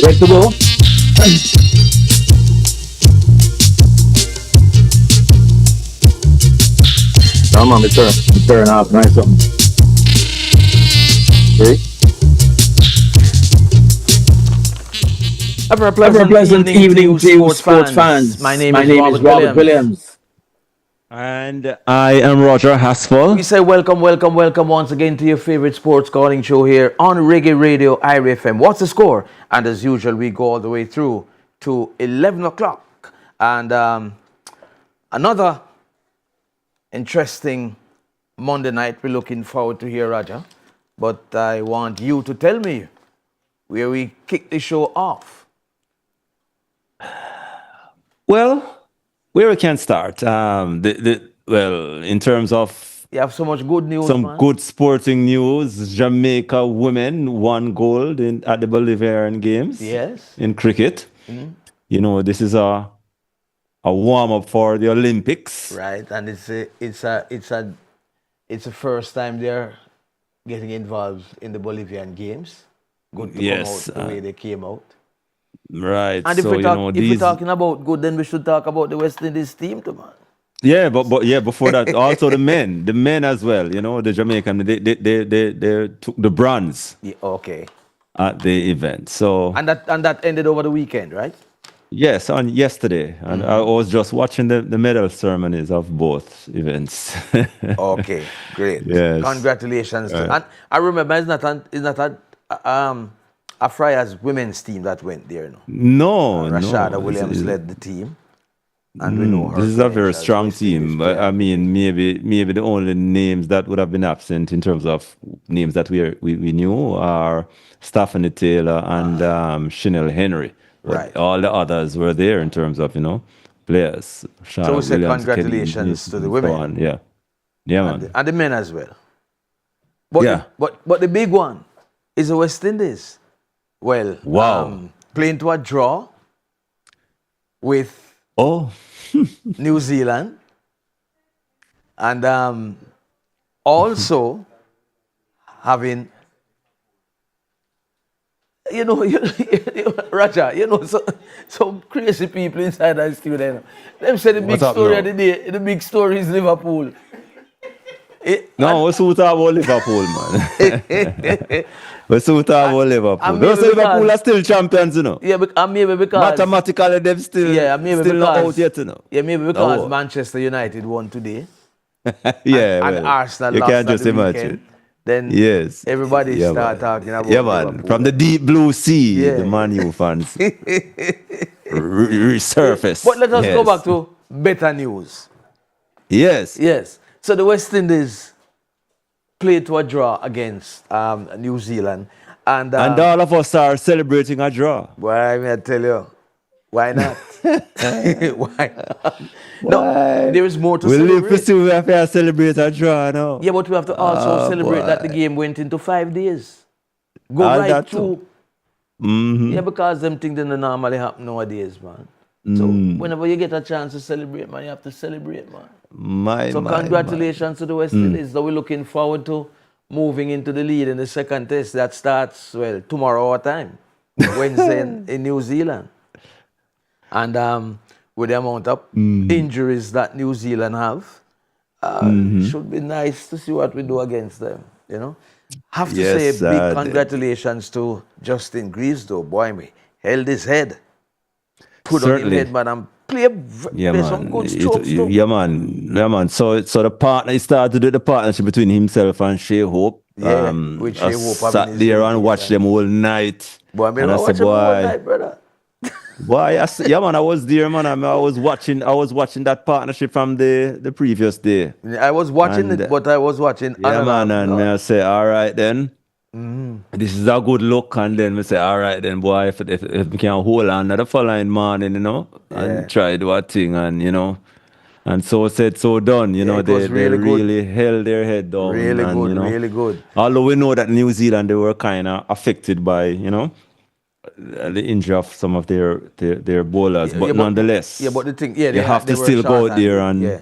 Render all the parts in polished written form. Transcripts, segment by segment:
Ready to go? Come on, turn off. Nice something. Okay. A very Have a pleasant pleasant evening to evening you, to you, sports sports fans. My fans. name My is name is Robert Robert Williams. Williams. And I am Roger We Haspel. say welcome, welcome, welcome once again to your favorite sports calling show here on Reggae Radio IRIE FM. What's the score? And as usual, we go all the way through to 11 o'clock. And another interesting Monday night we're looking forward to here, Roger. But I want you to tell me where we kick the show off. Well, where we can start? In terms of You have so much good news, some man. good sporting news, Jamaica women won gold at the Bolivian Games Yes. in cricket. You know, this is a warm up for the Olympics. Right, and it's a first time they're getting involved in the Bolivian games. Good to come out Yes, the way they came out. right. And if So we you know talk, if we're these. talking about good, then we should talk about the West Indies team, too, man. Yeah, but yeah, before that, also the men as well. You know, the Jamaican, they took the bronze Yeah, okay, at the event. So and that ended over the weekend, right? yes, on yesterday, and I was just watching the medal ceremonies of both events. Okay, great. Yes. Congratulations to. And I remember it's not a Friars women's team that went there, no. No, Rashada no. Williams led the team, and we know her This is a very credentials, strong West Indies team. But player. I mean, maybe the only names that would have been absent in terms of names that we knew are Stephanie Taylor and Chanel Henry. But Right. all the others were there in terms of players. So we Charlotte say Williams, Kelly, congratulations to the and women so on. Yeah, yeah, and man. the men as well. But Yeah. but the big one is the West Indies. Well, Wow. playing to a draw with Oh, New Zealand, and also having Raja, some crazy people inside that studio. Them say the big What's up story now? of the day. The big story is Liverpool. no, what's who talk about Liverpool, man? What's who talk about Liverpool? and Those maybe Liverpool because- are still champions, Yeah, and maybe because Mathematically, them still yeah, maybe still not because out yet, yeah, maybe because No. Manchester United won today Yeah, and well, Arsenal you lost can't at just the imagine. weekend. Then Yes. everybody Yeah, start man. talking about Yeah, man. Liverpool. From the deep blue sea, Yeah. the Man U fans resurface. But let us go Yes. back to better news. Yes. Yes. So the West Indies played to a draw against New Zealand. And And all of us are celebrating a draw. why may I tell you? Why not? Why not? No, Why? there is more to We live to celebrate. see we have to celebrate a draw now. Yeah, but we have to also celebrate that the boy. game went into 5 days. Go All right that through. Yeah, because them things don't normally happen nowadays, man. So whenever you get a chance to celebrate, man, you have to celebrate, man. So My. congratulations to the West Indies. So we're looking forward to moving into the lead in the second test. That starts, well, tomorrow our time, Wednesday in New Zealand. And with the amount of injuries that New Zealand have, should be nice to see what we do against them, you know. Have to say Yes, big congratulations to Justin Greaves, though. Boy, me held his head. Put on his Certainly. head, man, and play, Yeah, play man. some good strokes, too. Yeah, man. Yeah, man. So the partner, he started with the partnership between himself and Shea Hope. Yeah, with I Shea Hope having sat his there little and watched them all night. Boy, I mean, and I watch said, him all boy, night, brother. yeah, man, I was there, man. I was watching that partnership from the previous day. I was watching And, it, but I was watching Yeah, another. man, and I say, all right then. This is a good look, and then we say, all right then, boy, if we can hold on to the following morning, Yeah. and try do a thing, and and so said, so done, it they was really good. really held their head down, Really and good, really good. although we know that New Zealand, they were kind of affected by the injury of some of their bowlers, but nonetheless, Yeah, but the thing, yeah, you have they to were still go short out there handed, and yeah.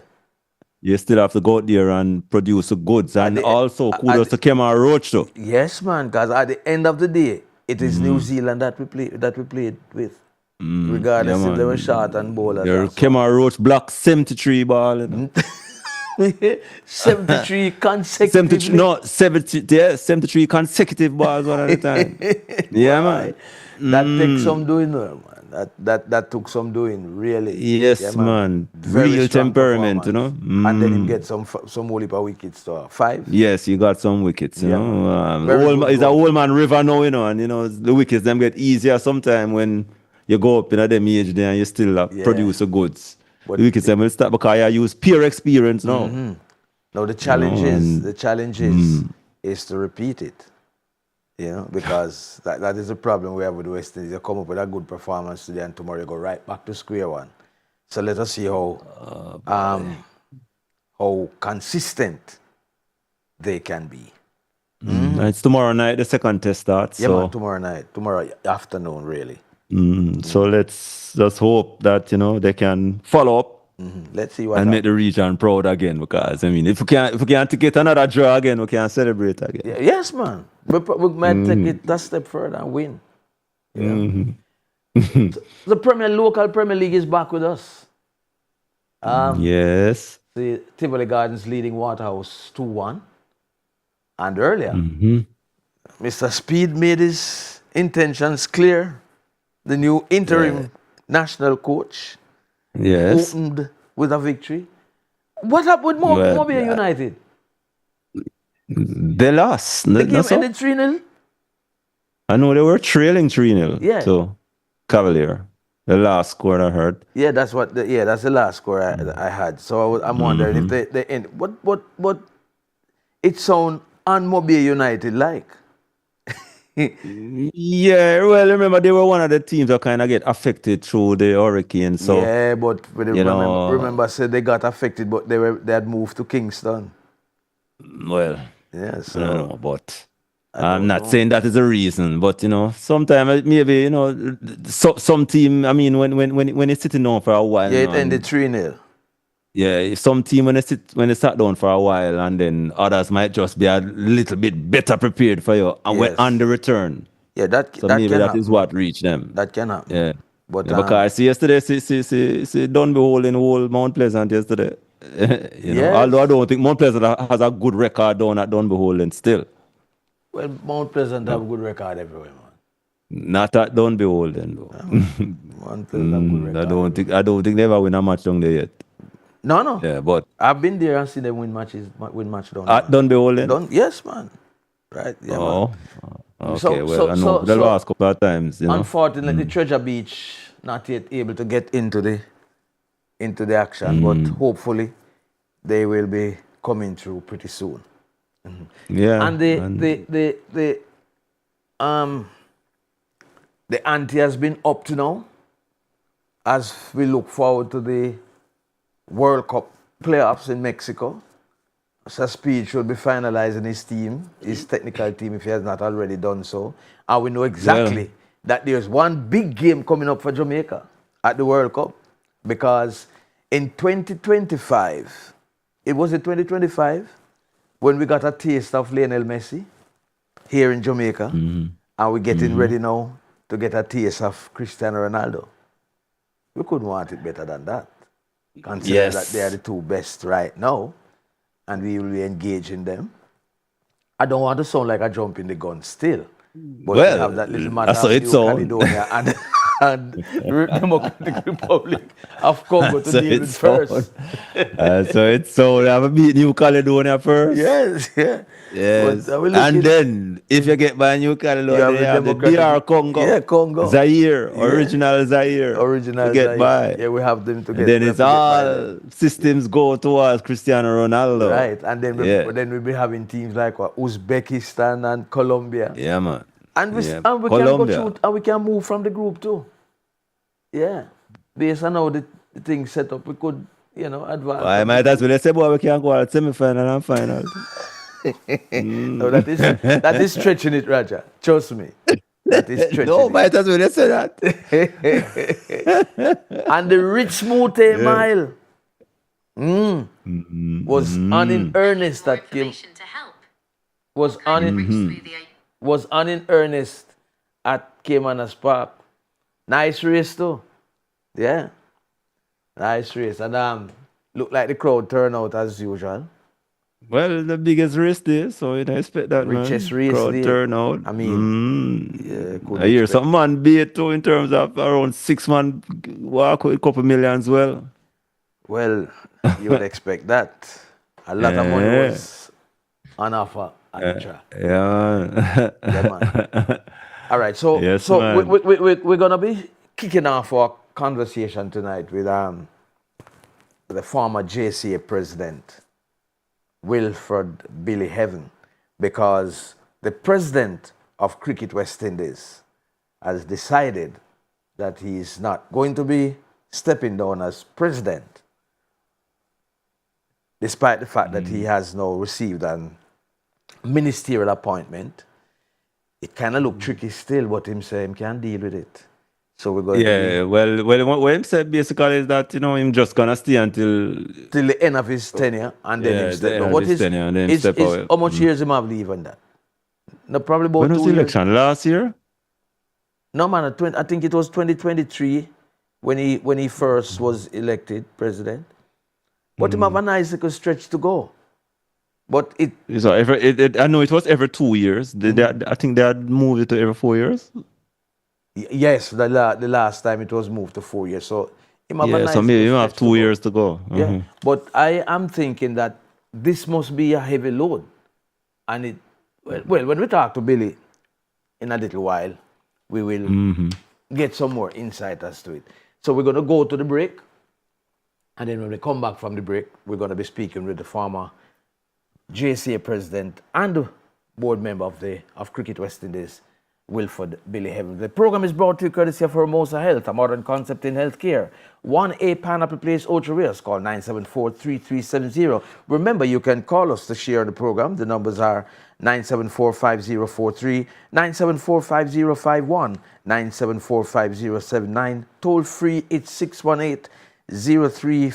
you still have to go out there and produce the goods. And the- also at kudos to Kemar Roach too. Yes, man, because at the end of the day, it is New Zealand that we played with, Yeah, regardless if they were man. short and bowlers. Your And so. Kemar Roach block 73 ball. You know. 73 73, consecutively. no, 70, yeah, 73 consecutive balls one at a time. Yeah, man. That takes some doing, man. That took some doing, really. Yes, Yeah, man. Very Real strong temperament, you know. performance. And then him get some whole heap of wickets to 5. Yes, you got some wickets, you Yeah, know. man. Very good It's a goal. old man river now, you know, and you know the wickets them get easier sometime when you go up in a them age there and you still Yeah. produce the goods. But The wickets them will start because I use pure experience now. No, the challenge and- is to repeat it. You know, because that is the problem we have with the West Indies. You come up with a good performance today and tomorrow you go right back to square one. So let us see how consistent they can be. It's tomorrow night, the second test starts. Yeah, so man, tomorrow afternoon, really. so let's just hope that, you know, they can follow up Let's see what and make the region proud again, because I mean if we can't get another draw again, we can celebrate again. Yeah, yes, man. We might take it a step further and win. You know? The local Premier League is back with us. Yes. The Tivoli Gardens leading Waterhouse 2-1. And earlier, Mr. Speed made his intentions clear. The new interim national coach Yes. opened with a victory. What happened with Mobile United? They lost. The game That's all. ended 3-0. I know they were trailing 3-0 Yeah. to Cavalier. The last score I heard. Yeah, that's the last score I had. So I'm wondering if they end. What it sound on Mobile United like? Yeah, well, remember they were one of the teams that kind of get affected through the hurricane. So yeah, but know- remember, said they got affected, but they had moved to Kingston. well, Yeah, I so don't know, but I I'm don't not know. saying that is the reason. But you know, sometimes maybe you know, some team. I mean, when it's sitting down for a while, Yeah, you it know, ended 3-0. yeah, if some team when they sat down for a while, and then others might just be a little bit better prepared for you, and when Yes. on the return. Yeah, that So that maybe can that happen. is what reached them. That can happen. Yeah. But Yeah, because I see yesterday, see Dunby holding whole Mount Pleasant yesterday. You know, Yes. although I don't think Mount Pleasant has a good record down at Dunby holding still. well, Mount Pleasant have a good record everywhere, man. Not at Dunby holding though. Mount Pleasant have good record. I don't think they ever win a match down there yet. No. Yeah, but I've been there and seen them win match down at there. Dunby holding. Yes, man. Right? Yeah, man. Oh, okay. So- Well, I know the last couple of times, you know. Unfortunately, Treasure Beach not yet able to get into the action, but hopefully they will be coming through pretty soon. Yeah. And the ante has been up to now as we look forward to the World Cup playoffs in Mexico. So Speed should be finalizing his technical team, if he has not already done so. And we know exactly that there's one big game coming up for Jamaica at the World Cup. Because in 2025, it was in 2025 when we got a taste of Lionel Messi here in Jamaica. And we're getting ready now to get a taste of Cristiano Ronaldo. We couldn't want it better than that. Considering that they are the two best right now. And we will be engaging them. I don't want to sound like I jump in the gun still. But we have that little matter that's of how New it sound. Caledonia and Democratic Republic of Congo to So deal with it's first. So it's so they have a beat New Caledonia first. Yes, yeah. Yes. But, we're And looking- then, if you get by New Caledonia, you have the DR Congo. Yeah, Congo. Zaire, Yeah. original Zaire. Original to get Zaire. by. Yeah, we have them to And get then we it's have to get by them. all systems go towards Cristiano Ronaldo. Right, and then Yeah. we'll be having teams like Uzbekistan and Colombia. Yeah, man. And we Yeah. and we can go Colombia. through and we can move from the group too. Yeah. Based on how the thing set up, we could, advance. I might as well say, boy, we can go at semi-final and final. No, that is stretching it, Raja. Trust me. That is stretching No, it. might as well say that. And the Rich Mute Mile was on in earnest that came. Motivation to help. Was on in Smoothie. was on in earnest at Caymanas Park. Nice race too. Yeah. Nice race. And look like the crowd turn out as usual. Well, the biggest race day, so you don't expect that, Richest man. race Crowd day. turnout. I mean, yeah, could I hear expect- some man beat too in terms of around 6 man walk with a couple million as well. Well, you would expect that. A lot of money Yeah. was on offer at the track. Yeah. Yeah, man. All right, so Yes, so man. we're gonna be kicking off our conversation tonight with the former JCA president, Wilfred Billy Heaven, because the president of Cricket West Indies has decided that he is not going to be stepping down as president, despite the fact that he has now received an ministerial appointment. It kind of look tricky still, but him say him can't deal with it. So we're going Yeah, well, what him said basically is that, him just gonna stay until till the end of his tenure and then Yeah, him the step end down. of What his is tenure and then step out. how much years him have leave on that? No, probably about when was 2 the years. election? Last year? No, man, I think it was 2023 when he first was elected president. But him have a nice little stretch to go. But it So I know it was every 2 years. I think they had moved it to every 4 years. yes, the last time it was moved to 4 years. So him have a Yeah, nice so maybe you little have stretch to 2 go. years to go. Yeah, Mhm. but I am thinking that this must be a heavy load, and it well when we talk to Billy in a little while, we will get some more insight as to it. So we're going to go to the break, and then when we come back from the break, we're going to be speaking with the former JCA president and board member of Cricket West Indies, Wilfred Billy Heaven. The program is brought to you courtesy of Hermosa Health, a modern concept in healthcare. 1A Pineapple Place, Ocho Rios. Call 974-3370. Remember, you can call us to share the program. The numbers are 974-5043, 974-5051, 974-5079. Toll free, it's 618-03...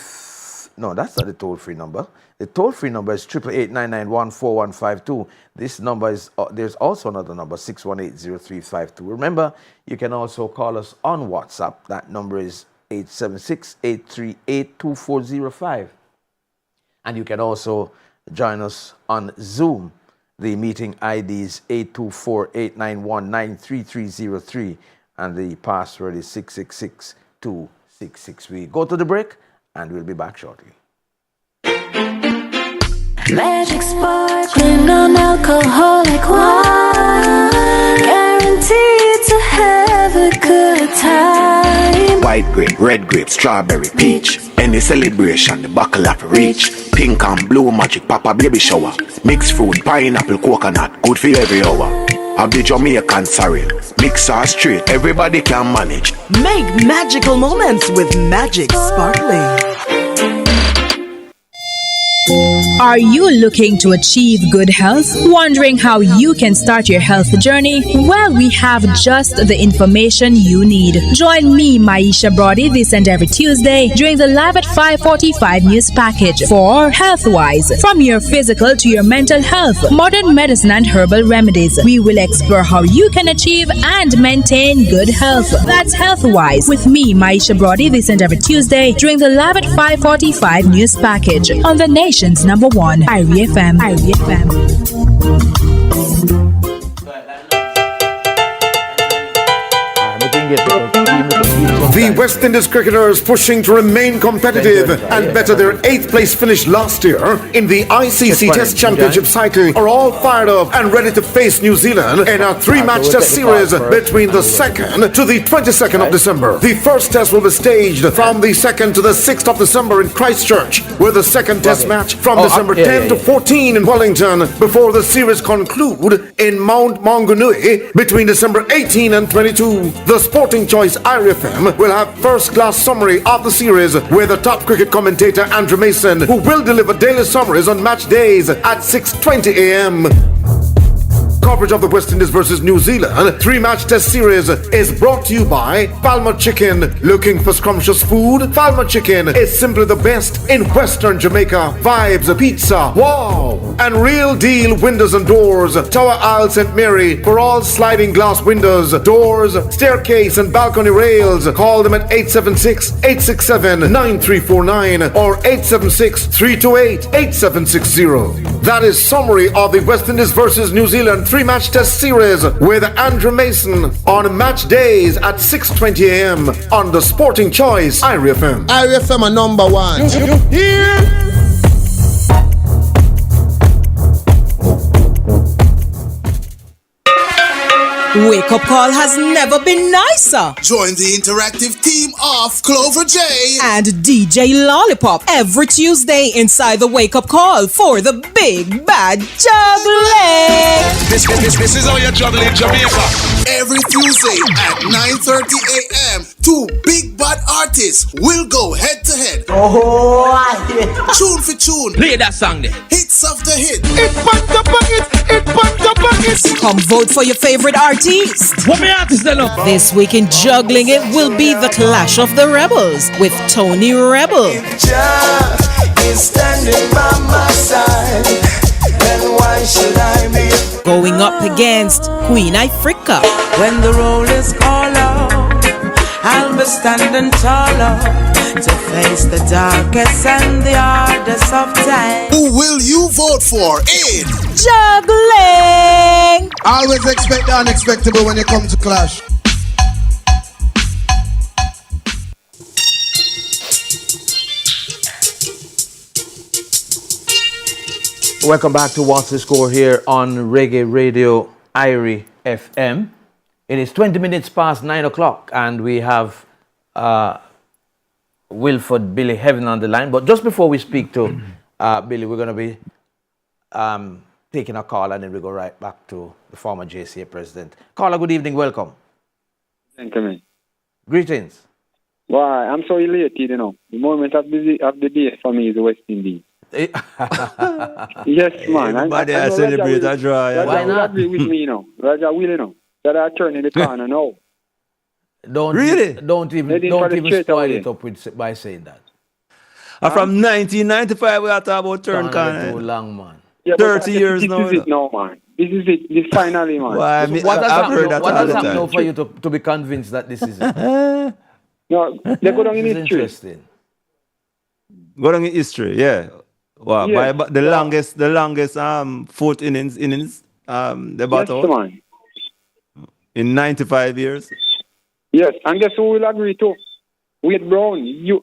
No, that's not the toll-free number. The toll-free number is 888-991-4152. This number is, there's also another number, 618-0352. Remember, you can also call us on WhatsApp. That number is 876-838-2405. And you can also join us on Zoom. The meeting ID is 824-891-93303. And the password is 666-266. We go to the break, and we'll be back shortly. Magic sparkling non-alcoholic wine, guaranteed to have a good time. White grape, red grape, strawberry, peach. Any celebration, the buckle have to reach. Pink and blue magic, papa baby shower. Mixed fruit, pineapple, coconut, good for every hour. Of the Jamaican sorrel, mix or straight, everybody can manage. Make magical moments with Magic Sparkling. Are you looking to achieve good health? Wondering how you can start your health journey? Well, we have just the information you need. Join me, Maisha Brody, this and every Tuesday during the Live at 5:45 news package for Healthwise. From your physical to your mental health, modern medicine and herbal remedies. We will explore how you can achieve and maintain good health. That's Healthwise with me, Maisha Brody, this and every Tuesday during the Live at 5:45 news package on the nation's number one, IRIE FM. IRIE FM. The West Indies cricketers pushing to remain competitive and better their 8th place finish last year in the ICC Test Championship cycle are all fired up and ready to face New Zealand in a 3-match test series between the 2nd to the 22nd of December. The first test will be staged from the 2nd to the 6th of December in Christchurch, with the second test match from December 10 to 14 in Wellington before the series conclude in Mount Maunganui between December 18 and 22. The Sporting Choice IRIE FM will have first-class summary of the series with the top cricket commentator Andrew Mason, who will deliver daily summaries on match days at 6:20 a.m. coverage of the West Indies versus New Zealand 3-match test series is brought to you by Falmer Chicken. Looking for scrumptious food? Falmer Chicken is simply the best in Western Jamaica. Vibes, pizza, wow! And Real Deal Windows and Doors. Tower Isle St. Mary for all sliding glass windows, doors, staircase and balcony rails. Call them at 876-867-9349 or 876-328-8760. That is summary of the West Indies versus New Zealand 3-match test series with Andrew Mason on match days at 6:20 a.m. on the Sporting Choice IRIE FM. IRIE FM are number one. You hear? Wake Up Call has never been nicer. Join the interactive team of Clover J And DJ Lollipop every Tuesday inside the Wake Up Call for the big bad juggling. This is how you juggle in Jamaica. Every Tuesday at 9:30 a.m. Two big bad artists will go head to head. Oh, Tune for tune. Play that song there. Hits of the hit. come vote for your favorite artist. What me artist then up? This week in juggling it will be the Clash of the Rebels with Tony Rebel. Jah is standing by my side, then why should I be? Going up against Queen Africa. When the roll is called out, I'll be standing taller to face the darkest and the hardest of time. Who will you vote for in Juggling? Always expect the unexpected when you come to Clash. Welcome back to What's the Score here on Reggae Radio IRIE FM. It is 20 minutes past 9 o'clock and we have Wilford Billy Heaven on the line. But just before we speak to Billy, we're going to be taking a call and then we go right back to the former JCA president. Caller, good evening, welcome. Thank you. Greetings. Why, I'm so elated, you know. The moment of the day for me is the West Indies. Yes, man. Everybody I celebrate a draw. Raja Why will not? agree with me, you know. Raja will, you know. That I turn in the corner now. Don't Really? Don't even spoil it up by saying that. From 1995, we are talking about turn Can't corner. too long, man. Yeah, 30 years this now. This is it now, man. This is it. This finally, man. Why, I mean, What has I've heard happened, that what all has the happened now time. for you to be convinced that this is it? No, they go down in This is history. interesting. Go down in history, yeah. Wow, Yeah. by the longest fourth innings they bought Yes, out man. in 95 years. Yes, and guess who will agree too? Wade Brown. Yeah,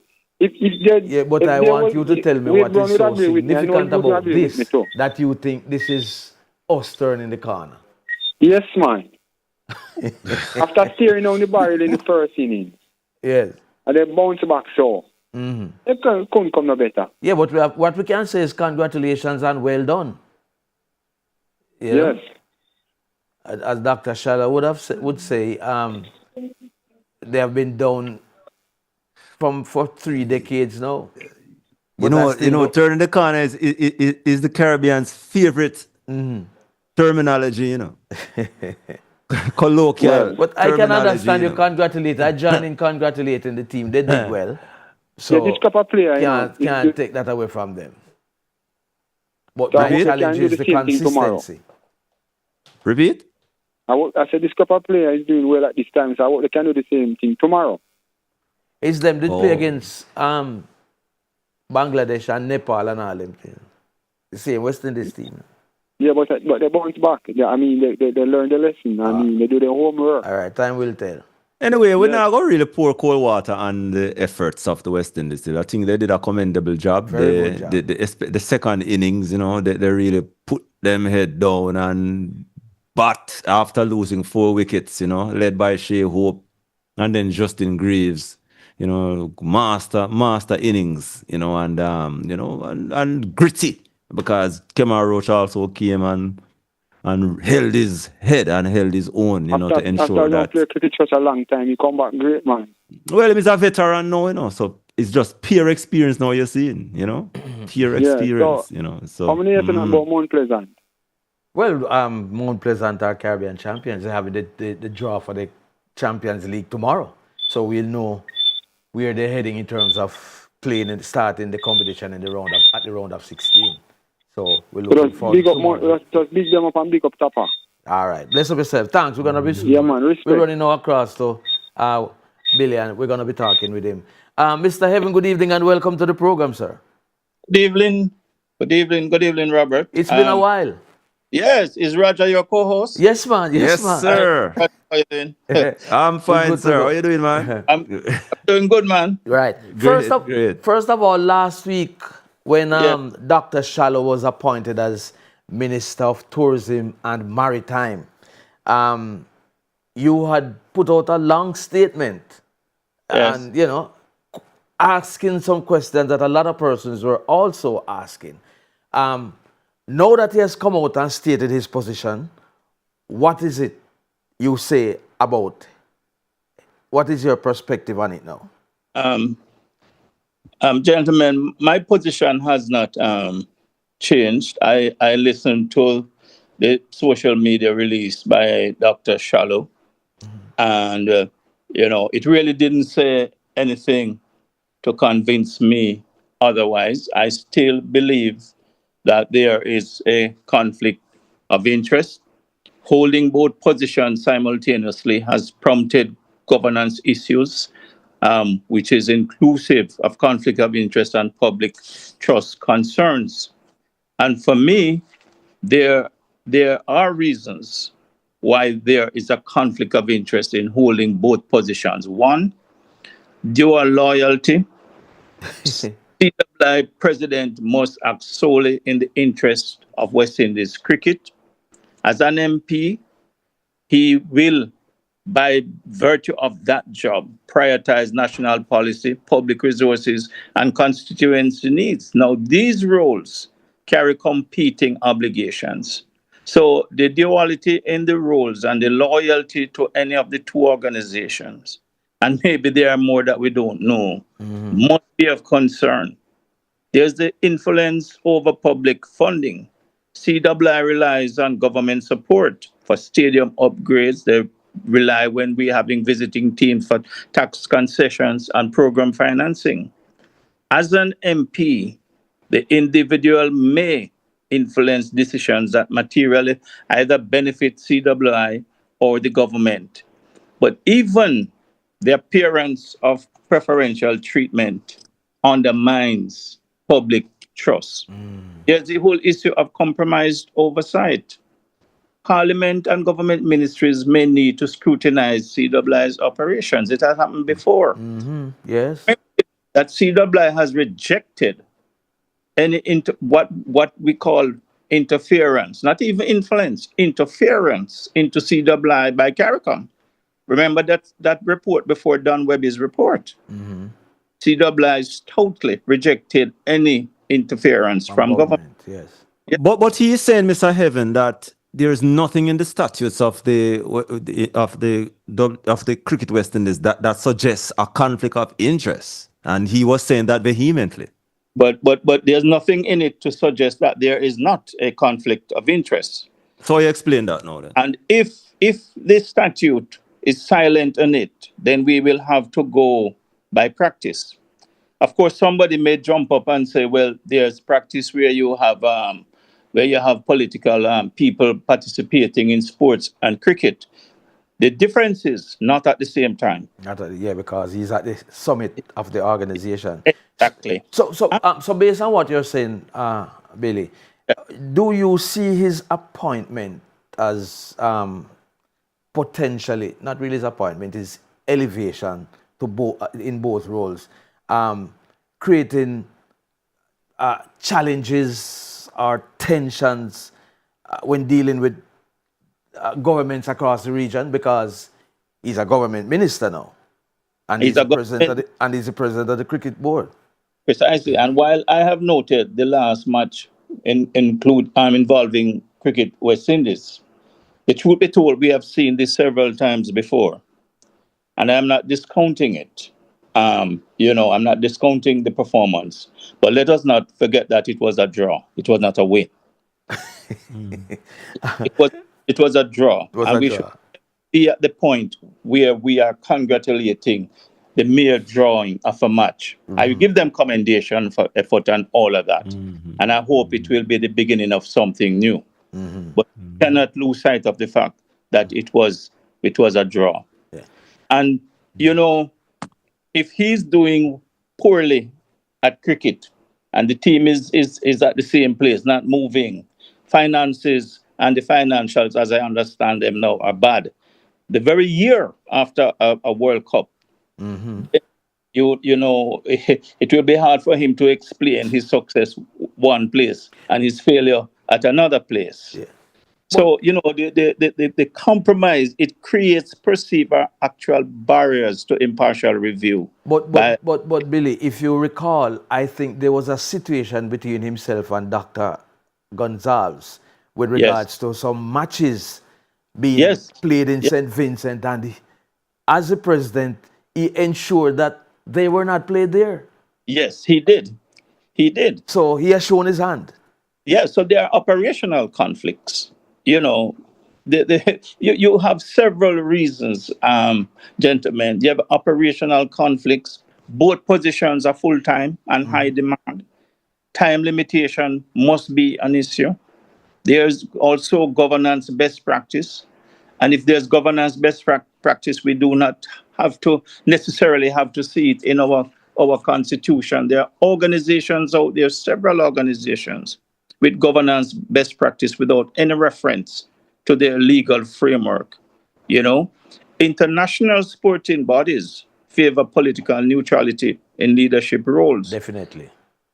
but I want you to tell me what is so significant about this that you think this is us turning the corner. Yes, man. After staring down the barrel in the first inning, Yes. and they bounce back so. It couldn't come no better. Yeah, but what we can say is congratulations and well done. You know? Yes. As Dr. Shala would say, they have been down for 3 decades now. You know, turning the corner is the Caribbean's favorite terminology, you know. Colloquial. But I can terminology, understand you know. congratulate. I join in congratulating the team. They did well. So this couple of player, can't take that away from them. But So my I hope they challenge can do is the the same thing tomorrow. consistency. Repeat? I said this couple of player is doing well at this time, so I hope they can do the same thing tomorrow. It's them did play against Bangladesh and Nepal and all them things. The same West Indies team. Yeah, but they bounce back. Yeah, I mean, they learn the lesson. I mean, they do their homework. All right, time will tell. Anyway, we're not going to really pour cold water on the efforts of the West Indies. I think they did a commendable job. Very good job. The second innings, you know, they really put them head down and bat after losing 4 wickets, you know, led by Shea Hope and then Justin Greaves, you know, master innings, you know, and gritty because Kemar Roach also came and held his head and held his own, you know, to ensure that. After cricket such a long time, he come back great, man. Well, he's a veteran now, you know, so it's just pure experience now you're seeing, you know, pure experience, you know. So how many years about Mount Pleasant? Well, Mount Pleasant are Caribbean champions. They have the draw for the Champions League tomorrow. So we'll know where they're heading in terms of playing and starting the competition in the round of 16. So we're So looking just forward big to up more, tomorrow. just big them up and big up Tapa. All right. Bless up yourself. Thanks. We're gonna be Yeah, man, respect. we're running now across to Billy, and we're gonna be talking with him. Mr. Heaven, good evening and welcome to the program, sir. Good evening. Good evening, Robert. It's been a while. Yes, is Roger your co-host? Yes, man. Yes, Yes, man. sir. How you doing? I'm fine, good to sir. go. How you doing, man? I'm doing good, man. Right. Great, great. First of all, last week when Yeah. Dr. Shallow was appointed as Minister of Tourism and Maritime, you had put out a long statement Yes. and, asking some questions that a lot of persons were also asking. Now that he has come out and stated his position, what is it you say about? What is your perspective on it now? Gentlemen, my position has not changed. I listened to the social media release by Dr. Shallow, and it really didn't say anything to convince me otherwise. I still believe that there is a conflict of interest. Holding both positions simultaneously has prompted governance issues, which is inclusive of conflict of interest and public trust concerns. And for me, there are reasons why there is a conflict of interest in holding both positions. One, dual loyalty. CWI president must act solely in the interest of West Indies cricket. As an MP, he will, by virtue of that job, prioritize national policy, public resources, and constituency needs. Now, these roles carry competing obligations. So the duality in the roles and the loyalty to any of the two organizations, and maybe there are more that we don't know, must be of concern. There's the influence over public funding. CWI relies on government support for stadium upgrades. They rely when we're having visiting teams for tax concessions and program financing. As an MP, the individual may influence decisions that materially either benefit CWI or the government. But even the appearance of preferential treatment undermines public trust. There's the whole issue of compromised oversight. Parliament and government ministries may need to scrutinize CWI's operations. It has happened before. Yes. That CWI has rejected any what we call interference, not even influence, interference into CWI by CARICOM. Remember that report before Don Webby's report. CWI has totally rejected any interference from government. Yes. But he is saying, Mr. Heaven, that there is nothing in the statutes of the Cricket West Indies that suggests a conflict of interest, and he was saying that vehemently. But there's nothing in it to suggest that there is not a conflict of interest. So you explain that now then. And if this statute is silent on it, then we will have to go by practice. Of course, somebody may jump up and say, well, there's practice where you have political people participating in sports and cricket. The difference is not at the same time. Because he's at the summit of the organization. Exactly. So based on what you're saying, Billy, do you see his appointment as potentially, not really his appointment, his elevation to in both roles, creating challenges or tensions when dealing with governments across the region, because he's a government minister now, and he's the president of the cricket board. Precisely. And while I have noted the last match involving Cricket West Indies, the truth be told, we have seen this several times before, and I'm not discounting it. I'm not discounting the performance, but let us not forget that it was a draw. It was not a win. It was it was a draw, It was and a we should draw. be at the point where we are congratulating the mere drawing of a match. I will give them commendation for effort and all of that, and I hope it will be the beginning of something new. But cannot lose sight of the fact that it was a draw. Yeah. And you know, if he's doing poorly at cricket and the team is at the same place, not moving, finances and the financials, as I understand them now, are bad. The very year after a World Cup, you know, it will be hard for him to explain his success one place and his failure at another place. Yeah. So, you know, the compromise, it creates perceived or actual barriers to impartial review. But Billy, if you recall, I think there was a situation between himself and Dr. Gonzalez with regards to some matches being played in St. Vincent, and as the president, he ensured that they were not played there. Yes, he did. He did. So he has shown his hand. Yeah, so there are operational conflicts. You know, you have several reasons, gentlemen. You have operational conflicts. Both positions are full time and high demand. Time limitation must be an issue. There's also governance best practice. And if there's governance best practice, we do not have to necessarily have to see it in our constitution. There are organizations out there, several organizations with governance best practice without any reference to their legal framework. You know, international sporting bodies favor political neutrality in leadership roles. Definitely.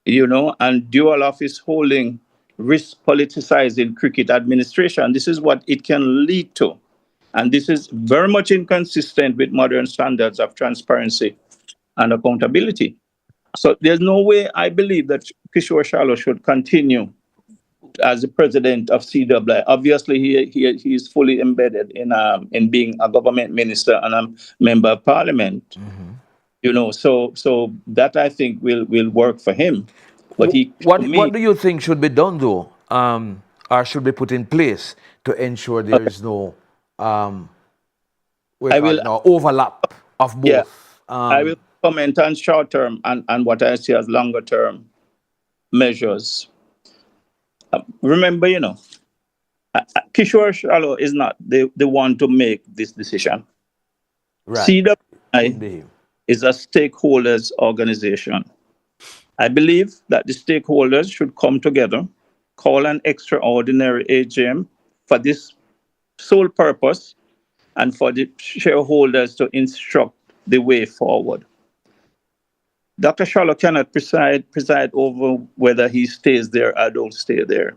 You know, and dual office holding risk politicizing cricket administration. This is what it can lead to. And this is very much inconsistent with modern standards of transparency and accountability. So there's no way I believe that Kishore Sharma should continue as the president of CWI. Obviously, he is fully embedded in being a government minister and a member of parliament. You know, so that I think will work for him. But what do you think should be done though, or should be put in place to ensure there is no overlap of both? Yeah, I will comment on short term and what I see as longer term measures. Remember, you know, Kishore Sharma is not the one to make this decision. Right. CWI is a stakeholders organization. I believe that the stakeholders should come together, call an extraordinary AGM for this sole purpose and for the shareholders to instruct the way forward. Dr. Sharma cannot preside over whether he stays there or don't stay there.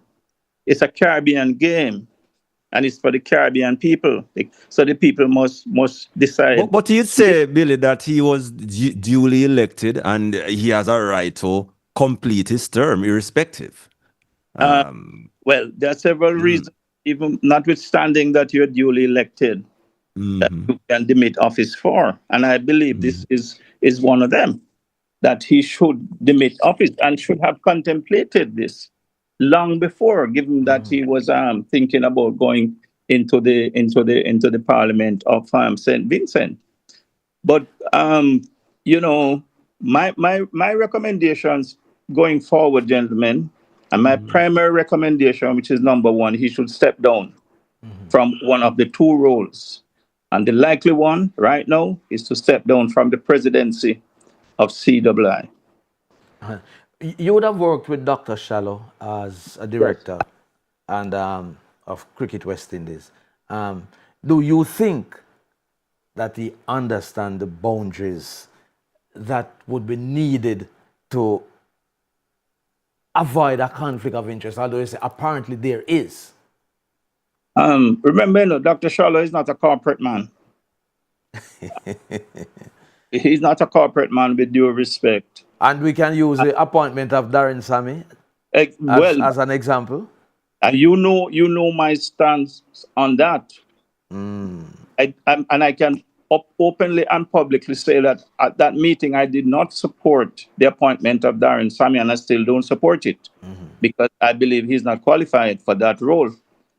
It's a Caribbean game, and it's for the Caribbean people. So the people must decide. But you'd say, Billy, that he was duly elected and he has a right to complete his term, irrespective. Well, there are several reasons, even notwithstanding that you're duly elected, that you can demit office for. And I believe this is one of them, that he should demit office and should have contemplated this long before, given that he was thinking about going into the Parliament of St. Vincent. But you know, my recommendations going forward, gentlemen, and my primary recommendation, which is number one, he should step down from one of the two roles. And the likely one right now is to step down from the presidency of CWI. You would have worked with Dr. Shallow as a director and of Cricket West Indies. Do you think that he understands the boundaries that would be needed to avoid a conflict of interest? Although you say apparently there is. Remember, you know, Dr. Sharma is not a corporate man. He's not a corporate man, with due respect. And we can use the appointment of Darren Sammy as an example. And you know my stance on that. And I can openly and publicly say that at that meeting I did not support the appointment of Darren Sammy, and I still don't support it because I believe he's not qualified for that role.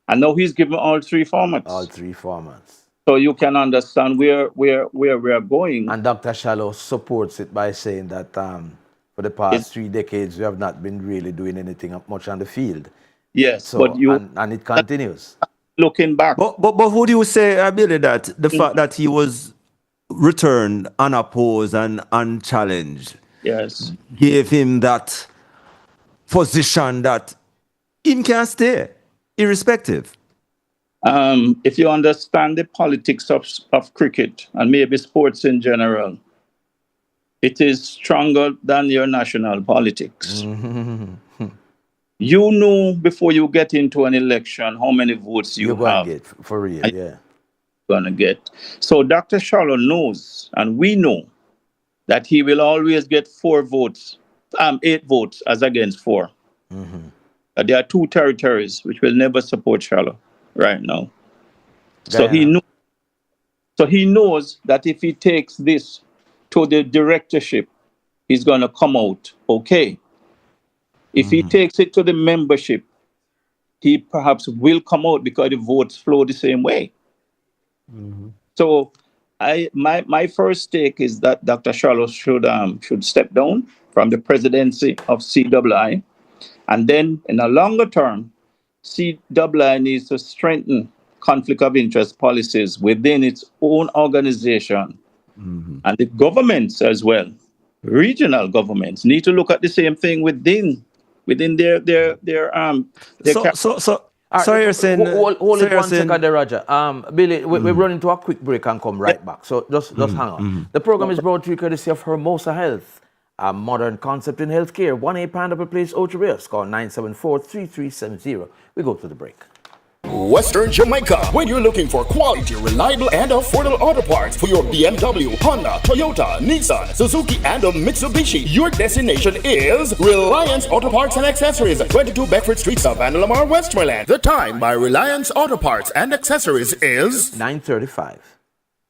And now he's given all three formats. All three formats. So you can understand where we are going. And Dr. Shallow supports it by saying that for the past 3 decades, we have not been really doing anything much on the field. Yes, so, but and it continues. Looking back. But who do you say, Billy, that the fact that he was returned unopposed and unchallenged gave him that position that him can stay, irrespective? If you understand the politics of cricket and maybe sports in general, it is stronger than your national politics. You know before you get into an election how many votes you're going to get, for real, yeah. Going to get. So Dr. Shallow knows, and we know, that he will always get 8 votes as against 4. There are 2 territories which will never support Shallow right now. So he knows that if he takes this to the directorship, he's going to come out okay. If he takes it to the membership, he perhaps will come out because the votes flow the same way. So my first take is that Dr. Shallow should step down from the presidency of CII. And then in a longer term, CII needs to strengthen conflict of interest policies within its own organization. And the governments as well, regional governments, need to look at the same thing within their Sorry, you're saying. Hold it 1 second there, Roger. Billy, we're running to a quick break and come right back. So just hang on. The program is brought to you courtesy of Hermosa Health, a modern concept in healthcare. 1-8 Pineapple Place, Ocho Rios. Call 974-3370. We go to the break. Western Jamaica. When you're looking for quality, reliable, and affordable auto parts for your BMW, Honda, Toyota, Nissan, Suzuki, and Mitsubishi, your destination is Reliance Auto Parts and Accessories, 22 Bedford Street, Savannah, Lamar, Westmoreland. The time by Reliance Auto Parts and Accessories is 9:35.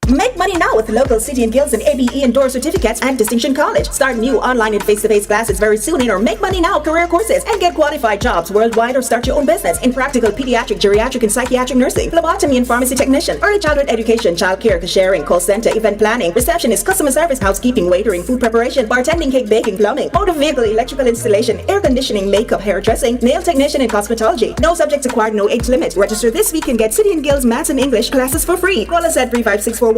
Make money now with local City and Guilds and ABE Endorsed certificates and Distinction College. Start new online and face-to-face classes very soon in our Make Money Now career courses and get qualified jobs worldwide or start your own business in practical pediatric, geriatric, and psychiatric nursing, phlebotomy and pharmacy technician, early childhood education, child care, cashiering, call center, event planning, receptionist, customer service, housekeeping, waitering, food preparation, bartending, cake baking, plumbing, motor vehicle, electrical installation, air conditioning, makeup, hairdressing, nail technician, and cosmetology. No subjects required, no age limit. Register this week and get City and Guilds Maths and English classes for free. Call us at 3564167.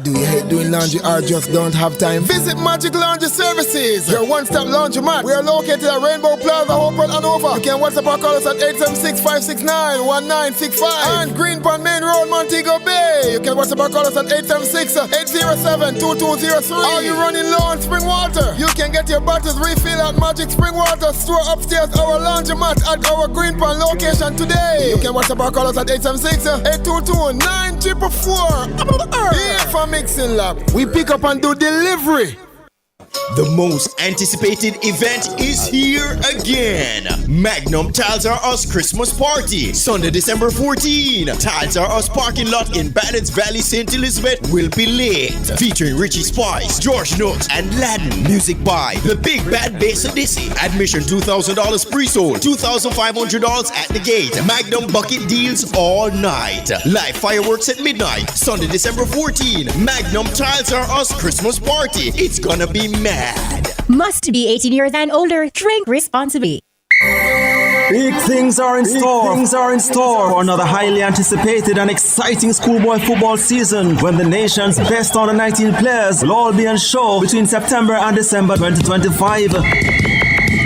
Do you hate doing laundry or just don't have time? Visit Magic Laundry Services, your one-stop laundromat. We are located at Rainbow Plaza, Hopewell, and over. You can WhatsApp or call us at 876-569-1965 and Greenpoint Main Road, Montego Bay. You can WhatsApp or call us at 876-807-2203. Are you running low on spring water? You can get your bottles refilled at Magic Spring Water store upstairs, our laundromat at our Greenpoint location today. You can WhatsApp or call us at 876-822-9444. Yeah, for Mixing Lab, we pick up and do delivery. The most anticipated event is here again. Magnum Tiles R Us Christmas Party, Sunday, December 14. Tiles R Us parking lot in Bannon's Valley, St. Elizabeth will be lit. Featuring Richie Spice, George Nooks, and Laden. Music by The Big Bad Bass Odyssey. Admission $2,000 pre-sold, $2,500 at the gate. Magnum bucket deals all night. Live fireworks at midnight. Sunday, December 14. Magnum Tiles R Us Christmas Party. It's gonna be mad. Must be 18 years and older. Drink responsibly. Big things are in store. For another highly anticipated and exciting schoolboy football season when the nation's best under 19 players will all be on show between September and December 2025.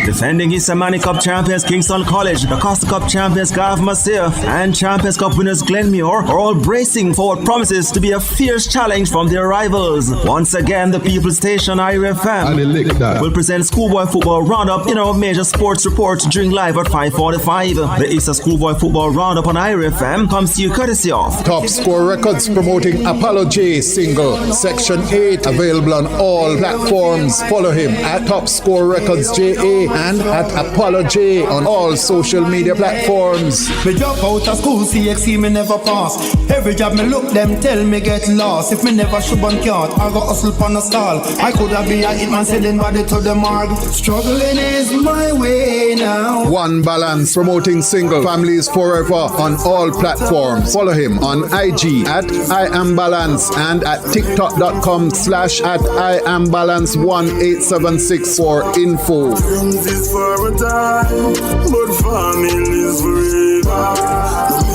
Defending his Samani Cup champions Kingston College, the Costa Cup champions Gav Masir, and Champions Cup winners Glenmuir are all bracing for what promises to be a fierce challenge from their rivals. Once again, the People's Station IRIE FM will present schoolboy football roundup in our major sports report during live at 5:45. The Easter Schoolboy Football Roundup on IRIE FM comes to you courtesy of Top Score Records promoting Apollo J single Section 8, available on all platforms. Follow him at Top Score Records JA and at Apollo J on all social media platforms. Me drop out of school, CXC me never pass. Every job me look, them tell me get lost. If me never should on cart, I go hustle pon a stall. I could have been a hitman selling body to the morgue. Struggling is my way now. One Balance promoting single Families Forever on all platforms. Follow him on IG at I Am Balance and at TikTok.com/@IamBalance1876 for info. Friends is for a time, but families forever.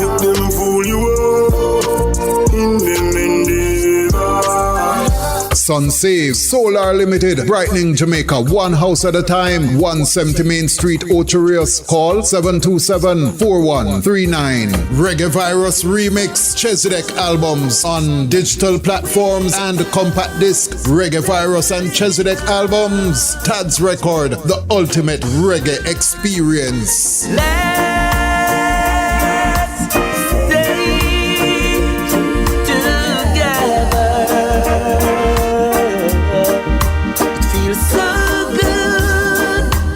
Don't let them fool you up in them endeavor. Sun Save Solar Limited, brightening Jamaica one house at a time. 170 Main Street, Ocherios. Call 727-4139. Reggae Virus Remix Chesedek albums on digital platforms and compact disc. Reggae Virus and Chesedek albums. Tad's Record, the ultimate reggae experience.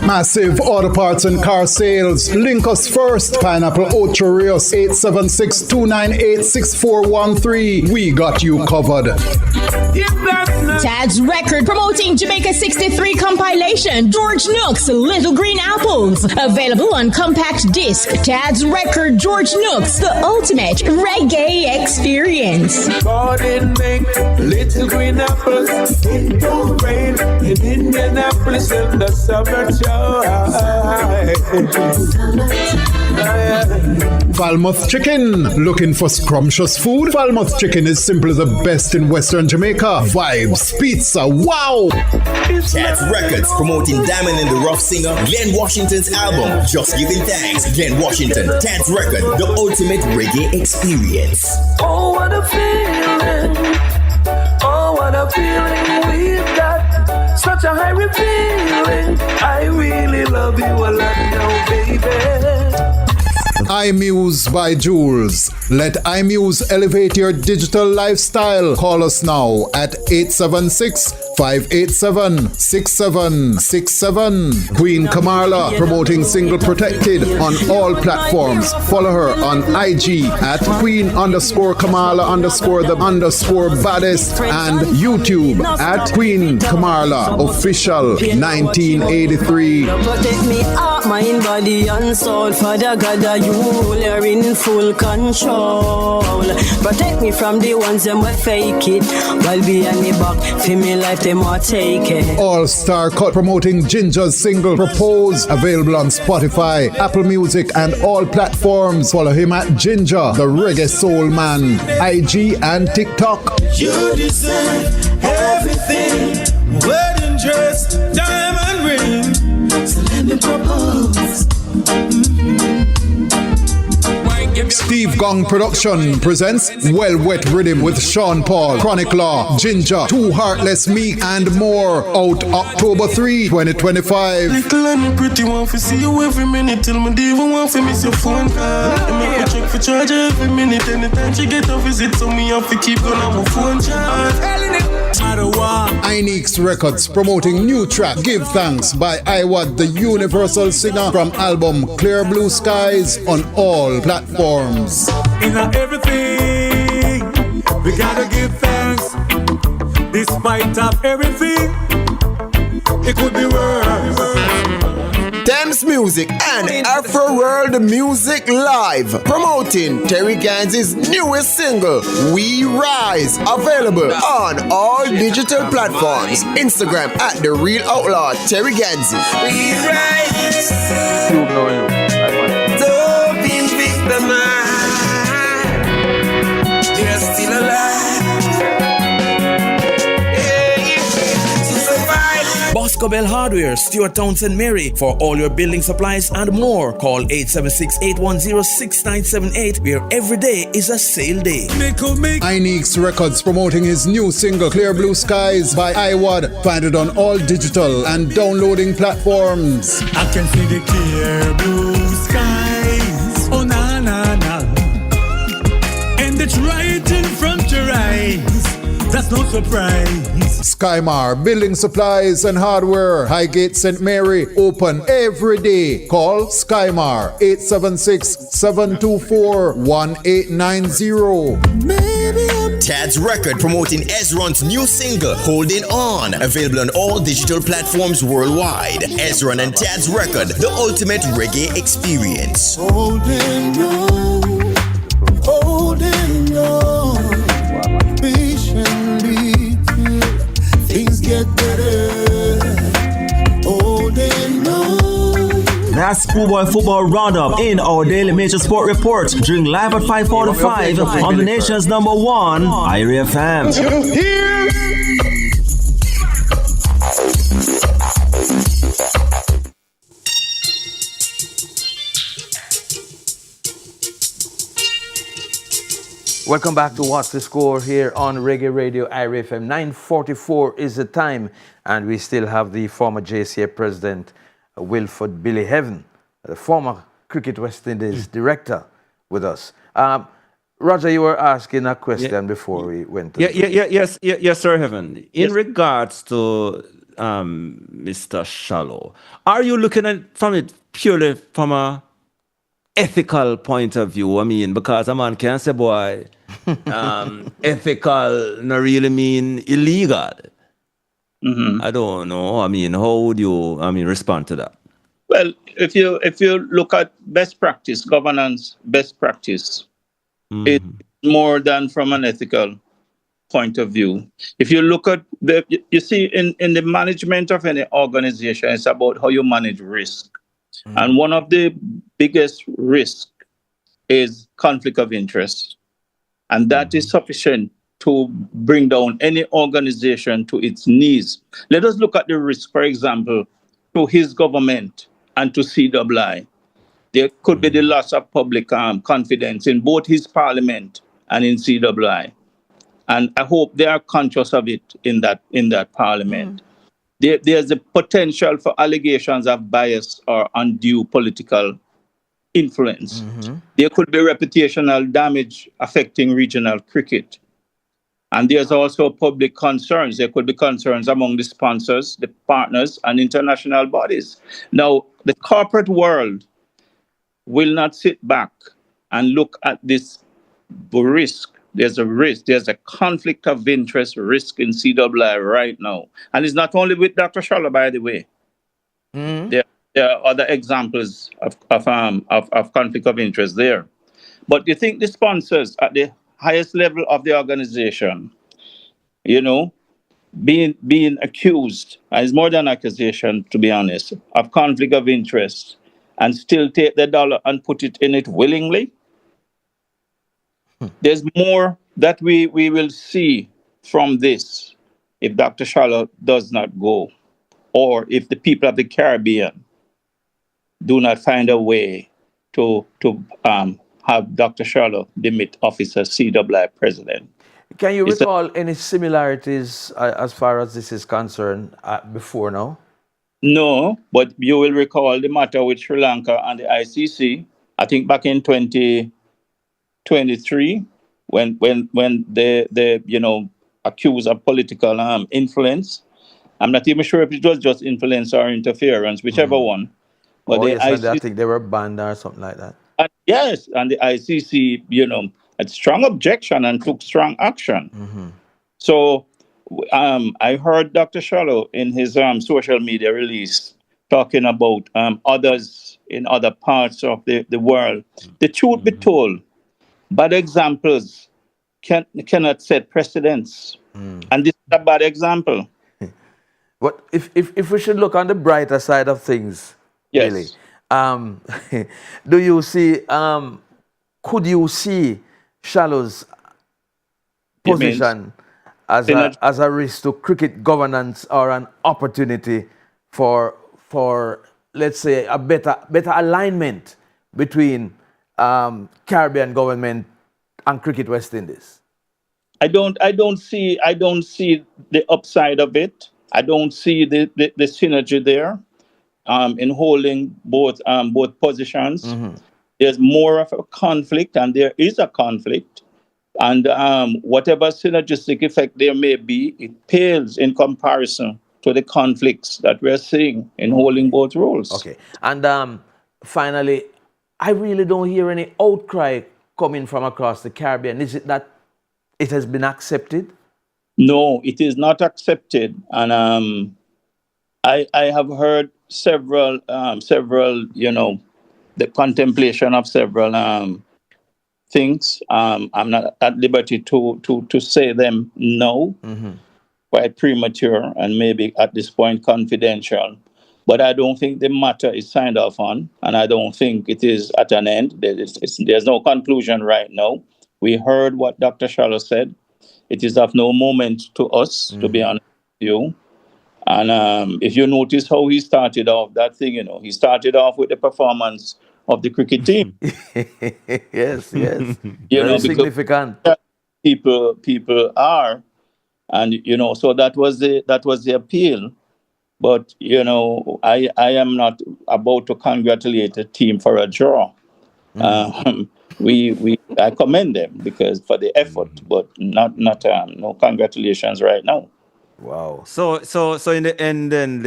Massive auto parts and car sales. Link us first. Pineapple Ocherios 876-298-6413. We got you covered. Tad's Record promoting Jamaica 63 compilation. George Nooks, Little Green Apples. Available on compact disc. Tad's Record, George Nooks, the ultimate reggae experience. Morning make little green apples. It don't rain in Indianapolis in the summertime. Falmouth Chicken. Looking for scrumptious food? Falmouth Chicken is simply the best in Western Jamaica. Vibes, pizza, wow! Tad's Records promoting Diamond in the Rough singer Glenn Washington's album, Just Giving Thanks. Glenn Washington, Tad's Record, the ultimate reggae experience. Oh, what a feeling. Oh, what a feeling we've got. Such a high feeling. I really love you a lot now, baby. iMuse by Jules. Let iMuse elevate your digital lifestyle. Call us now at 876-587-6767. Queen Kamarla promoting Single Protected on all platforms. Follow her on IG at Queen_Kamarla_the_baddest and YouTube at Queen Kamarla Official 1983. Protect me up, mind, body and soul. Father God, you're in full control. Protect me from the ones that will fake it. While behind me back, feel me life, they might take it. All Star Cut promoting Ginger's single Propose. Available on Spotify, Apple Music and all platforms. Follow him at Ginger, the Reggae Soul Man, IG and TikTok. You deserve everything. Wedding dress, diamond ring. So let me propose. Steve Gong Production presents Well Wet Rhythm with Sean Paul, Chronic Law, Ginger, Too Heartless Me and more. Out October 3, 2025. Little and pretty one for see you every minute. Till me even want for miss your phone call. I make me check for charge every minute. Anytime she get a visit, so me have to keep going on my phone charge. Inex Records promoting new track Give Thanks by Iwad, the Universal Singer, from album Clear Blue Skies on all platforms. In everything, we gotta give thanks. Despite of everything, it could be worse. Thames Music and Afro World Music Live promoting Terry Gans's newest single, We Rise, available on all digital platforms. Instagram at The Real Outlaw Terry Gansey. We rise. Don't be victimized. You're still alive. Bosco Bell Hardware, Stuart Townsend Mary. For all your building supplies and more, call 876-810-6978, where every day is a sale day. Inex Records promoting his new single Clear Blue Skies by Iwad. Find it on all digital and downloading platforms. I can see the clear blue skies. Oh na na na. And it's right in front of your eyes. The that's no surprise. Skymar Building Supplies and Hardware, Highgate St. Mary, open every day. Call Skymar 876-724-1890. Tad's Record promoting Ezron's new single, Holding On, available on all digital platforms worldwide. Ezron and Tad's Record, the ultimate reggae experience. Holding on, patiently till things get better. Holding on. That's Schoolboy Football Roundup in our daily major sport report, during live at 5:45 on the nation's number one, IRIE FM. Welcome back to What's the Score here on Reggae Radio IRIE FM. 9:44 is the time, and we still have the former JCA president, Wilford Billy Heaven, the former Cricket West Indies director, with us. Roger, you were asking a question before we went to yes, sir, Heaven. In regards to Mr. Shallow, are you looking at from it purely from a ethical point of view? I mean, because a man can't say, boy, ethical not really mean illegal. I don't know. I mean, how would you respond to that? Well, if you look at best practice, governance best practice, it's more than from an ethical point of view. If you look at you see in the management of any organization, it's about how you manage risk. And one of the biggest risks is conflict of interest. And that is sufficient to bring down any organization to its knees. Let us look at the risk, for example, to his government and to CWI. There could be the loss of public confidence in both his parliament and in CWI. And I hope they are conscious of it in that parliament. There's a potential for allegations of bias or undue political influence. There could be reputational damage affecting regional cricket. And there's also public concerns. There could be concerns among the sponsors, the partners, and international bodies. Now, the corporate world will not sit back and look at this risk. There's a risk. There's a conflict of interest risk in CWI right now. And it's not only with Dr. Shallow, by the way. There are other examples of conflict of interest there. But you think the sponsors at the highest level of the organization, being accused, and it's more than accusation, to be honest, of conflict of interest, and still take the dollar and put it in it willingly? There's more that we will see from this if Dr. Shallow does not go, or if the people of the Caribbean do not find a way to have Dr. Shallow demit office as CWI president. Can you recall any similarities as far as this is concerned before now? No, but you will recall the matter with Sri Lanka and the ICC. I think back in 2023, when they accused of political influence. I'm not even sure if it was just influence or interference, whichever one. But I think they were banned or something like that. Yes, and the ICC, had strong objection and took strong action. So I heard Dr. Shallow in his social media release talking about others in other parts of the world. The truth be told, bad examples cannot set precedents. And this is a bad example. But if we should look on the brighter side of things, really, do you see, could you see Shallow's position as a risk to cricket governance or an opportunity for let's say, a better alignment between Caribbean government and Cricket West Indies? I don't see the upside of it. I don't see the synergy there in holding both positions. There's more of a conflict, and there is a conflict. And whatever synergistic effect there may be, it pales in comparison to the conflicts that we're seeing in holding both roles. Okay. And finally, I really don't hear any outcry coming from across the Caribbean. Is it that it has been accepted? No, it is not accepted. And I have heard several, the contemplation of several things. I'm not at liberty to say them now, quite premature and maybe at this point confidential. But I don't think the matter is signed off on, and I don't think it is at an end. There's no conclusion right now. We heard what Dr. Shallow said. It is of no moment to us, to be honest with you. And if you notice how he started off that thing, he started off with the performance of the cricket team. Yes. Very significant. People are, and so that was the appeal. But I am not about to congratulate a team for a draw. I commend them because for the effort, but not no congratulations right now. Wow. So in the end, then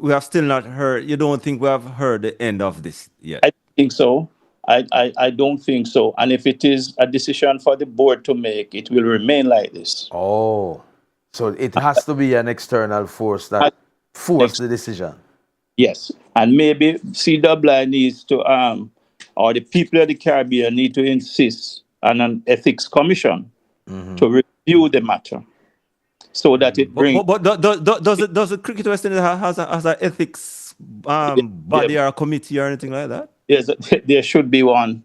we have still not heard. You don't think we have heard the end of this yet? I think so. I don't think so. And if it is a decision for the board to make, it will remain like this. Oh, so it has to be an external force that forced the decision. Yes, and maybe CWI needs to or the people of the Caribbean need to insist on an ethics commission to review the matter, so that it brings. But does the Cricket West Indies has an ethics body or a committee or anything like that? There should be one.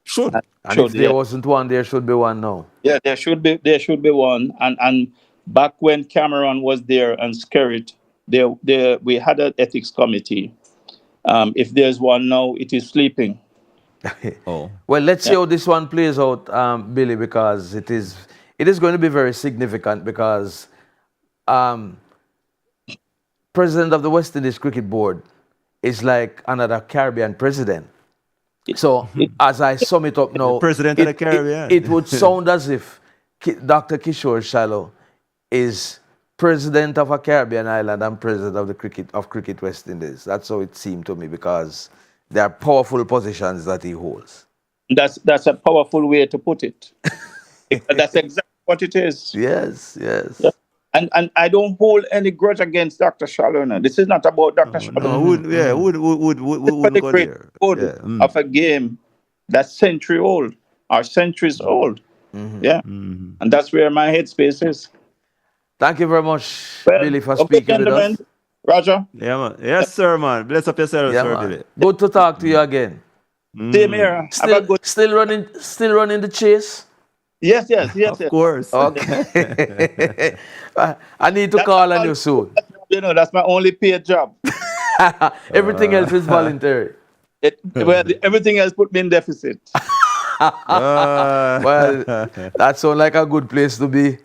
Should. And if there wasn't one, there should be one now. Yeah, there should be one. And back when Cameron was there and Skerritt, we had an ethics committee. If there's one now, it is sleeping. Oh. Well, let's see how this one plays out, Billy, because it is going to be very significant because president of the West Indies Cricket Board is like another Caribbean president. So as I sum it up now, president of the Caribbean. It would sound as if Dr. Kishore Shallow is president of a Caribbean island and president of the Cricket West Indies. That's how it seemed to me because there are powerful positions that he holds. That's a powerful way to put it. That's exactly what it is. Yes. And I don't hold any grudge against Dr. Shallow. This is not about Dr. Shallow. Would go there. Of a game that's century old or centuries old. Yeah. And that's where my headspace is. Thank you very much, Billy, for speaking with us. Roger. Yeah, man. Yes, sir, man. Bless up yourself, sir, Billy. Good to talk to you again. Same here. Still running the chase? Yes. Of course. Okay. I need to call on you soon. That's my only paid job. Everything else is voluntary. Everything else put me in deficit. Well, that sounds like a good place to be.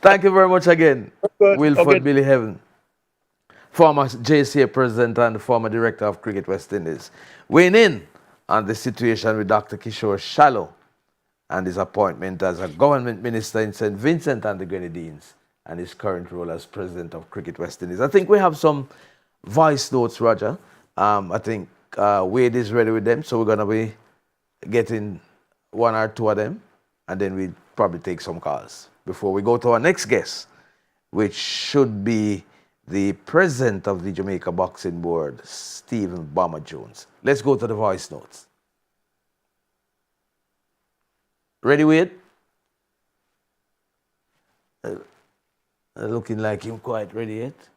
Thank you very much again, Wilford Billy Heaven, former JCA president and former director of Cricket West Indies, weighing in on the situation with Dr. Kishore Shallow and his appointment as a government minister in St. Vincent and the Grenadines and his current role as president of Cricket West Indies. I think we have some voice notes, Roger. I think Wade is ready with them, so we're going to be getting one or two of them, and then we probably take some calls before we go to our next guest, which should be the president of the Jamaica Boxing Board, Stephen Bomber Jones. Let's go to the voice notes. Ready, Wade? Looking like him quite ready yet.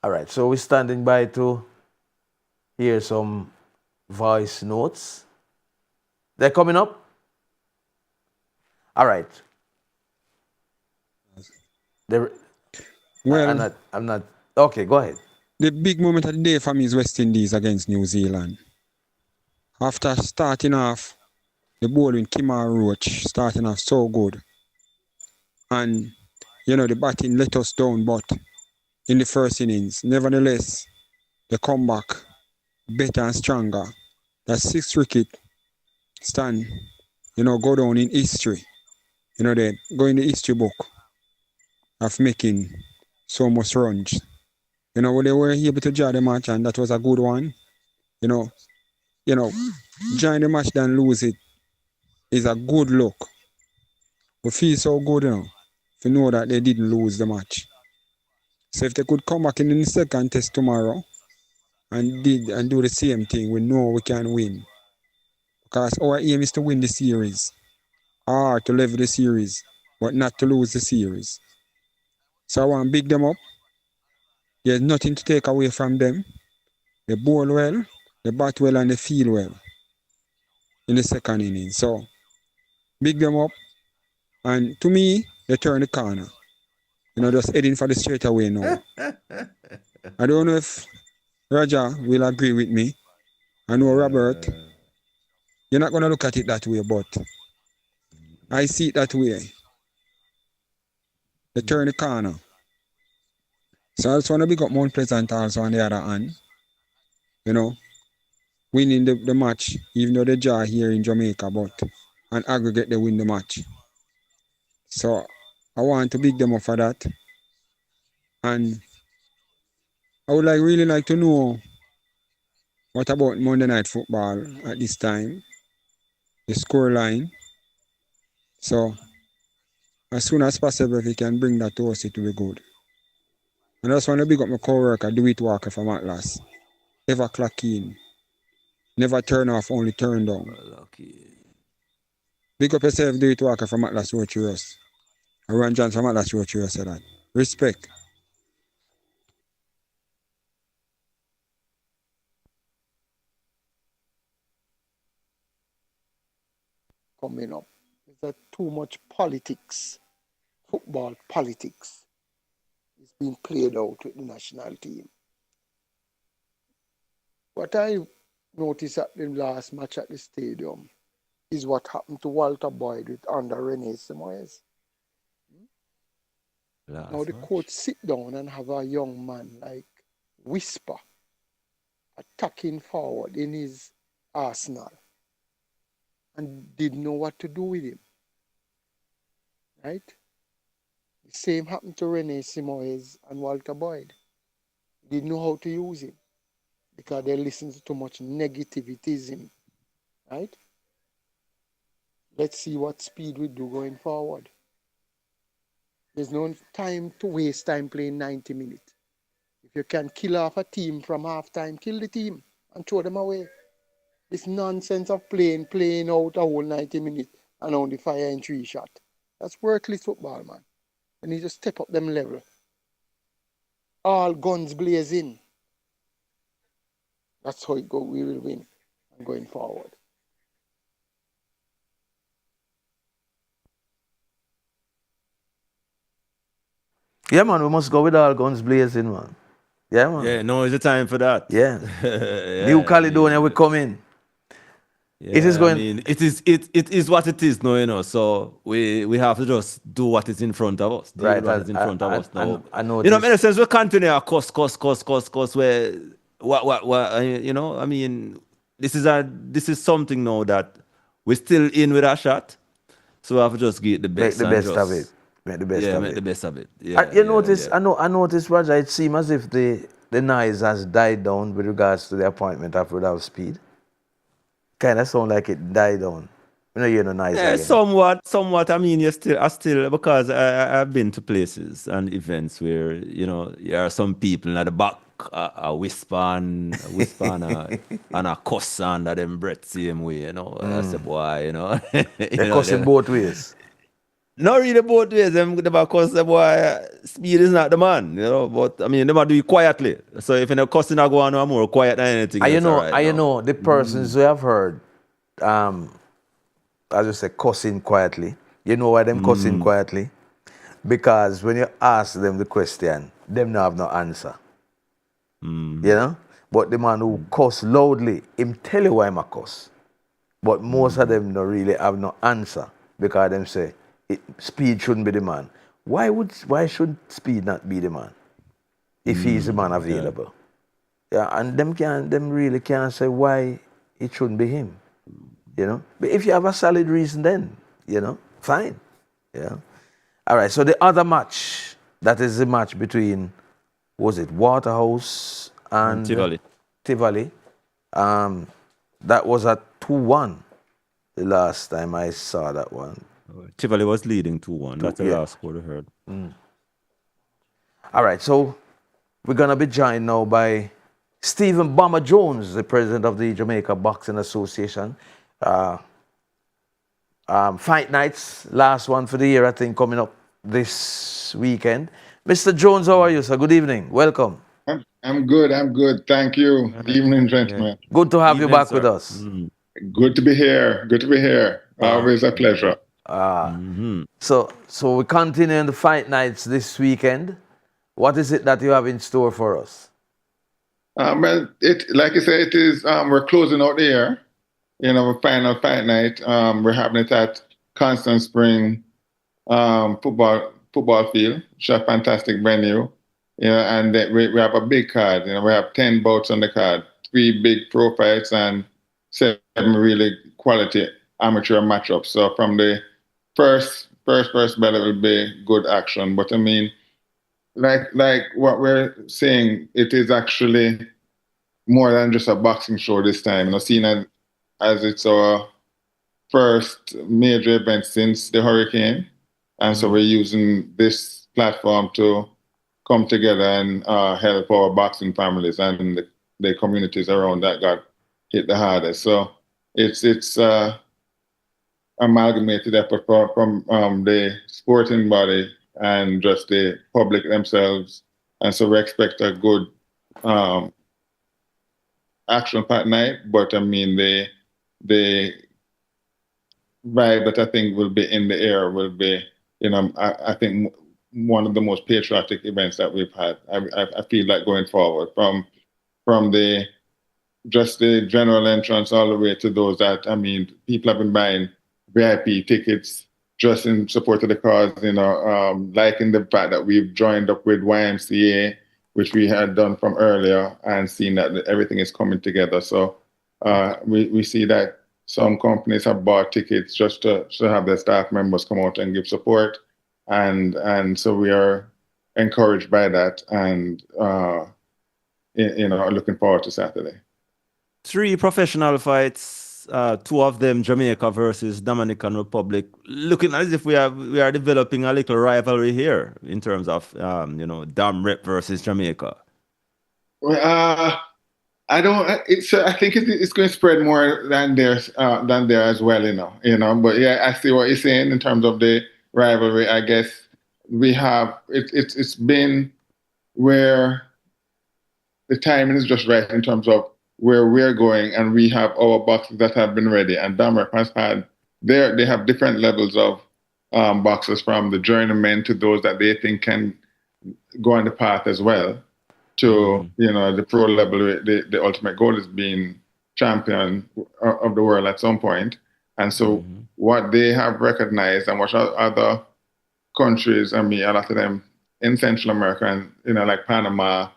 All right, so we're standing by to hear some voice notes. They're coming up? All right. Well, I'm not. Okay, go ahead. The big moment of the day for me is West Indies against New Zealand. After starting off, the bowling, Kimar Roach, starting off so good. And, the batting let us down, but in the first innings, nevertheless, they come back better and stronger. That 6th wicket stand go down in history. They go in the history book of making so much runs. When they were able to draw the match, and that was a good one. Join the match then lose it is a good look. We feel so good, to know that they didn't lose the match. So if they could come back in the second test tomorrow and do the same thing, we know we can win. Because our aim is to win the series, or to level the series, but not to lose the series. So I want to big them up. There's nothing to take away from them. They bowl well, they bat well, and they feel well in the second inning. So big them up. And to me, they turn the corner. Just heading for the straightaway now. I don't know if Roger will agree with me. I know Robert, you're not going to look at it that way, but I see it that way. They turn the corner. So I just want to big up Mount Pleasant also on the other hand. Winning the match, even though they draw here in Jamaica, but on aggregate they win the match. So I want to big them up for that. And I would really like to know what about Monday Night Football at this time, the score line. So as soon as possible, if you can bring that to us, it will be good. And I just want to big up my co-worker, DeWitt Walker from Atlas. Ever clock in. Never turn off, only turn down. Big up yourself, DeWitt Walker from Atlas Road Churros. Ron John from Atlas Road Churros said that. Respect. Coming up. Is that too much politics, football politics, is being played out with the national team. What I noticed at the last match at the stadium is what happened to Walter Boyd with under Rene Simoes. Now the coach sit down and have a young man like Whisper attacking forward in his arsenal and didn't know what to do with him. Right? The same happened to Rene Simoes and Walter Boyd. They didn't know how to use him because they listened to too much negativism. Right? Let's see what Speed will do going forward. There's no time to waste time playing 90 minutes. If you can kill off a team from halftime, kill the team and throw them away. This nonsense of playing out a whole 90 minutes and only fire in 3 shots. That's worthless football, man. They need to step up them level. All guns blazing. That's how it go. We will win and going forward. Yeah, man, we must go with all guns blazing, man. Yeah, man. Yeah, now is the time for that. Yeah. Yeah, New Caledonia will come in. Yeah, It is going. I mean, it is what it is now, So we have to just do what is in front of us. Right, What is in front of us now. I know. In a sense, we continue our course. Where what I mean, this is something now that we're still in with a shot. So we have to just get the best. Make the best of it. Make the best of it. Make the best of it. Yeah. I noticed, Roger. It seems as if the noise has died down with regards to the appointment of Rudolph Speed. Kind of sound like it died down. You hear no noise again. Somewhat. I mean, I still because I've been to places and events where there are some people at the back a whisper and a cuss under them breath same way. I say, boy, They're cussing both ways. Not really both ways. Them cuss the boy. Speed is not the man, But I mean, they might do it quietly. So if you're cussing, I go on more quiet than anything. The persons who have heard, as you say, cussing quietly. You know why them cussing quietly? Because when you ask them the question, them not have no answer. But the man who cuss loudly, him tell you why him a cuss. But most of them don't really have no answer because them say Speed shouldn't be the man. Why should Speed not be the man if he's the man available? Yeah, and them really can't say why it shouldn't be him. you know. But if you have a solid reason, then, you know, fine. Yeah. All right. So the other match, that is the match between, was it Waterhouse and Tivoli. Tivoli. That was at 2-1 the last time I saw that one. Tivoli was leading 2-1. That's the last score I heard. All right, so we're going to be joined now by Stephen Bomber Jones, the president of the Jamaica Boxing Association. Fight nights, last one for the year, I think, coming up this weekend. Mr. Jones, how are you, sir? Good evening. Welcome. I'm good. Thank you. Evening, gentlemen. Good to have you back with us. Good to be here. Always a pleasure. So we continue the fight nights this weekend. What is it that you have in store for us? Well, like I said, it is. We're closing out the year. You know, our final fight night. We're having it at Constant Spring football field. It's a fantastic venue. You know, and we have a big card. You know, we have 10 bouts on the card, 3 big pro fights, and 7 really quality amateur matchups. So from the first bell, it will be good action. But I mean, like what we're saying, it is actually more than just a boxing show this time. You know, seeing as it's our first major event since the hurricane, and so we're using this platform to come together and help our boxing families and the communities around that got hit the hardest. So it's amalgamated effort from the sporting body and just the public themselves. And so we expect a good action-packed night, but I mean the vibe that I think will be in the air will be, you know, I think one of the most patriotic events that we've had. I feel like going forward from the just the general entrance all the way to those that, I mean, people have been buying VIP tickets just in support of the cause, you know, liking the fact that we've joined up with YMCA, which we had done from earlier, and seeing that everything is coming together. So we see that some companies have bought tickets just to have their staff members come out and give support. And so we are encouraged by that, and you know, looking forward to Saturday. 3 professional fights, 2 of them Jamaica versus Dominican Republic. Looking as if we are developing a little rivalry here in terms of you know, Dam Rep versus Jamaica. Well, I don't. I think it's going to spread more than there as well. You know. But yeah, I see what you're saying in terms of the rivalry. I guess we have it's been where the timing is just right in terms of where we're going, and we have our boxers that have been ready, and Damrep has had they have different levels of boxers, from the journeymen to those that they think can go on the path as well to you know, the pro level. The ultimate goal is being champion of the world at some point. And so what they have recognized, and what other countries, I mean, a lot of them in Central America and, you know, like Panama,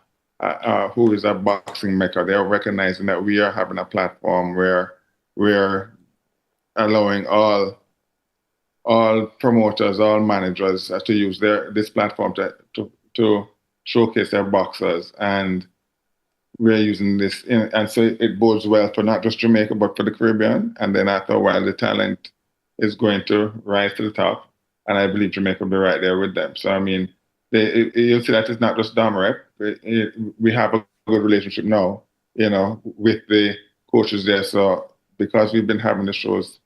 who is a boxing mecca, they are recognizing that we are having a platform where we're allowing all promoters, all managers to use this platform to showcase their boxers, and we're using this, and so it bodes well for not just Jamaica but for the Caribbean. And then after a while, the talent is going to rise to the top, and I believe Jamaica will be right there with them. So I mean, you'll see that it's not just Damrep. We have a good relationship now, you know, with the coaches there. So because we've been having the shows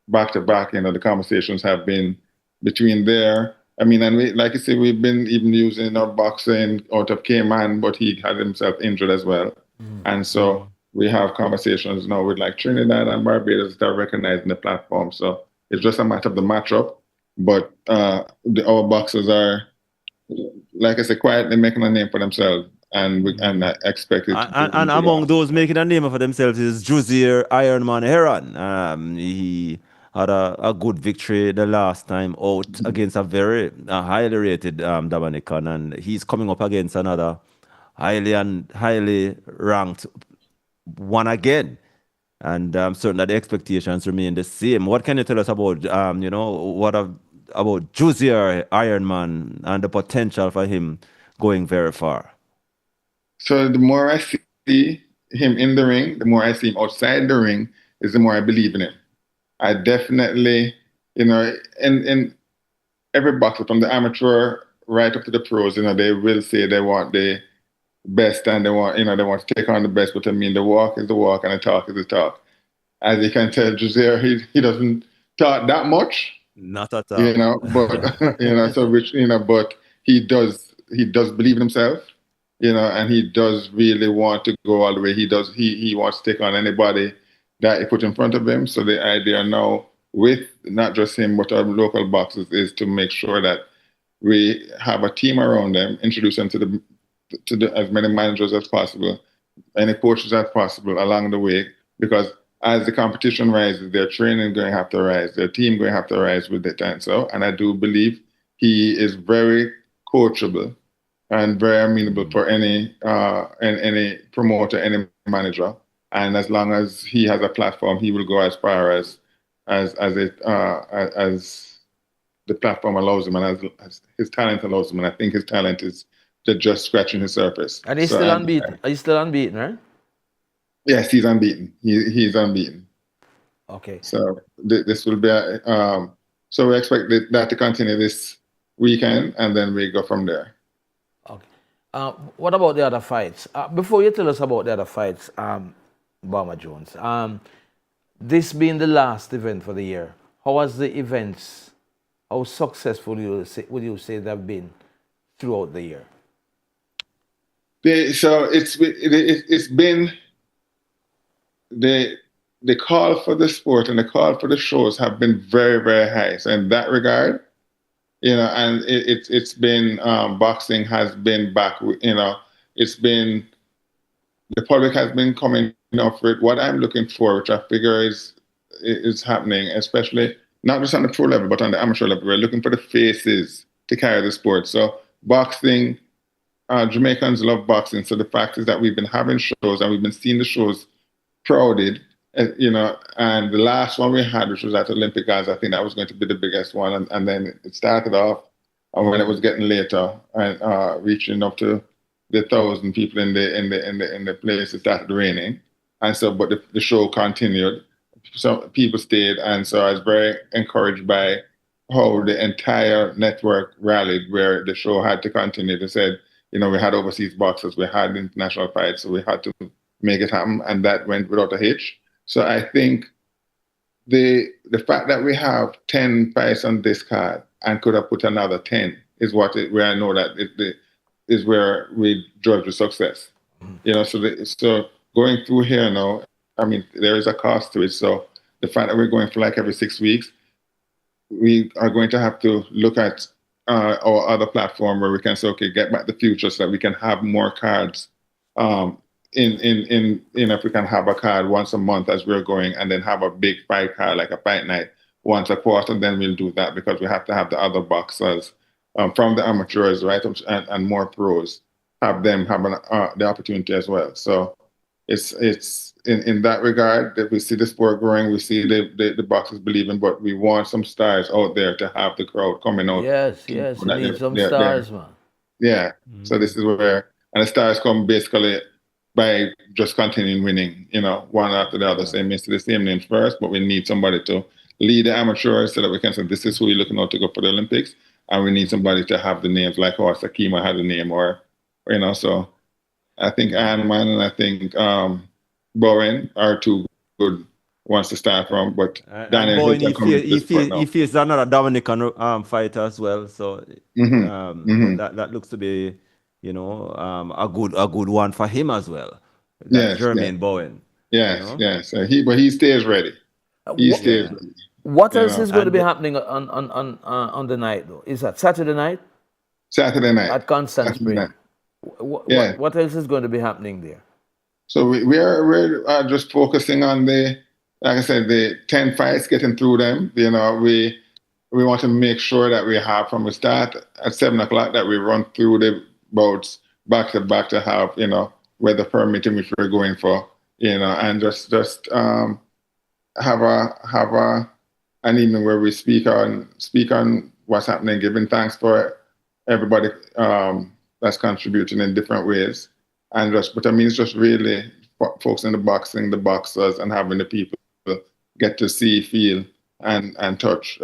back to back, you know, the conversations have been between there. I mean, and we, like I said, we've been even using our boxing out of Cayman, but he had himself injured as well. And so we have conversations now with like Trinidad and Barbados that are recognizing the platform. So it's just a matter of the matchup. But our boxers are, like I said, quietly making a name for themselves. And I expect it. And among those making a name for themselves is Juzier Ironman Heron. He had a good victory the last time out against a very highly rated Dominican, and he's coming up against another highly ranked one again. And I'm certain that the expectations remain the same. What can you tell us about, about Juicy Ironman and the potential for him going very far? So the more I see him in the ring, the more I see him outside the ring, is the more I believe in him. I definitely, in every boxer, from the amateur right up to the pros, they will say they want the best and they want to take on the best, but I mean, the walk is the walk and the talk is the talk. As you can tell, Jose, he doesn't talk that much. Not at all. But but he does believe in himself, and he does really want to go all the way. He wants to take on anybody that he put in front of him. So the idea now with not just him but our local boxers is to make sure that we have a team around them, introduce them to the as many managers as possible, any coaches as possible along the way, because as the competition rises, their training going to have to rise, their team going to have to rise with it. And so, and I do believe he is very coachable and very amenable for any promoter, any manager. And as long as he has a platform, he will go as far as the platform allows him, and as his talent allows him. And I think his talent is just scratching his surface. And he's still unbeaten. He's still unbeaten, right? Yes, he's unbeaten. He's unbeaten. Okay. So this will be so we expect that to continue this weekend, and then we go from there. Okay. What about the other fights? Before you tell us about the other fights, Bomber Jones, this being the last event for the year, how was the events? How successful would you say they've been throughout the year? So it's been the call for the sport and the call for the shows have been very, very high. So in that regard, and it's been boxing has been back. It's been the public has been coming for it. What I'm looking for, which I figure is happening, especially not just on the pro level but on the amateur level, we're looking for the faces to carry the sport. So boxing. Jamaicans love boxing, so the fact is that we've been having shows and we've been seeing the shows crowded, and the last one we had, which was at Olympic Games, I think that was going to be the biggest one, and then it started off, and when it was getting later and reaching up to the 1,000 people in the place, it started raining, and so but the show continued, so people stayed, and so I was very encouraged by how the entire network rallied, where the show had to continue. They said, we had overseas boxers, we had international fights, so we had to make it happen, and that went without a hitch. So I think the fact that we have 10 fights on this card and could have put another 10 is where I know that it is where we judge the success. So going through here now, I mean, there is a cost to it. So the fact that we're going for like every 6 weeks, we are going to have to look at our other platform where we can say, okay, get back the future so that we can have more cards. If we can have a card once a month as we're going, and then have a big fight card like a fight night once a quarter, then we'll do that, because we have to have the other boxers from the amateurs, right, and more pros, have them have the opportunity as well. So it's in that regard that we see the sport growing, we see the boxers believing, but we want some stars out there to have the crowd coming out. Yes, you need some stars, man. Yeah. Mm-hmm. So this is where, and the stars come basically by just continuing winning, one after the other. Same means to the same names first, but we need somebody to lead the amateurs so that we can say, this is who you're looking out to go for the Olympics. And we need somebody to have the names like Sakima had a name, or so I think Anman and I think Bowen are two good ones to start from, but Daniel Bowen, he faced another Dominican fighter as well, so that looks to be a good one for him as well. That's Jermaine Bowen. Yes. But he stays ready. He stays ready. What else is going to be happening on the night though? Is that Saturday night? Saturday night at Constant Spring. What else is going to be happening there? So we're just focusing on like I said, the 10 fights, getting through them. We want to make sure that we have from the start at 7:00 that we run through the bouts back to back to have, weather permitting, which we're going for and just have an evening where we speak on what's happening, giving thanks for everybody that's contributing in different ways, and but I mean, it's just really folks in the boxing, the boxers, and having the people get to see, feel, and touch.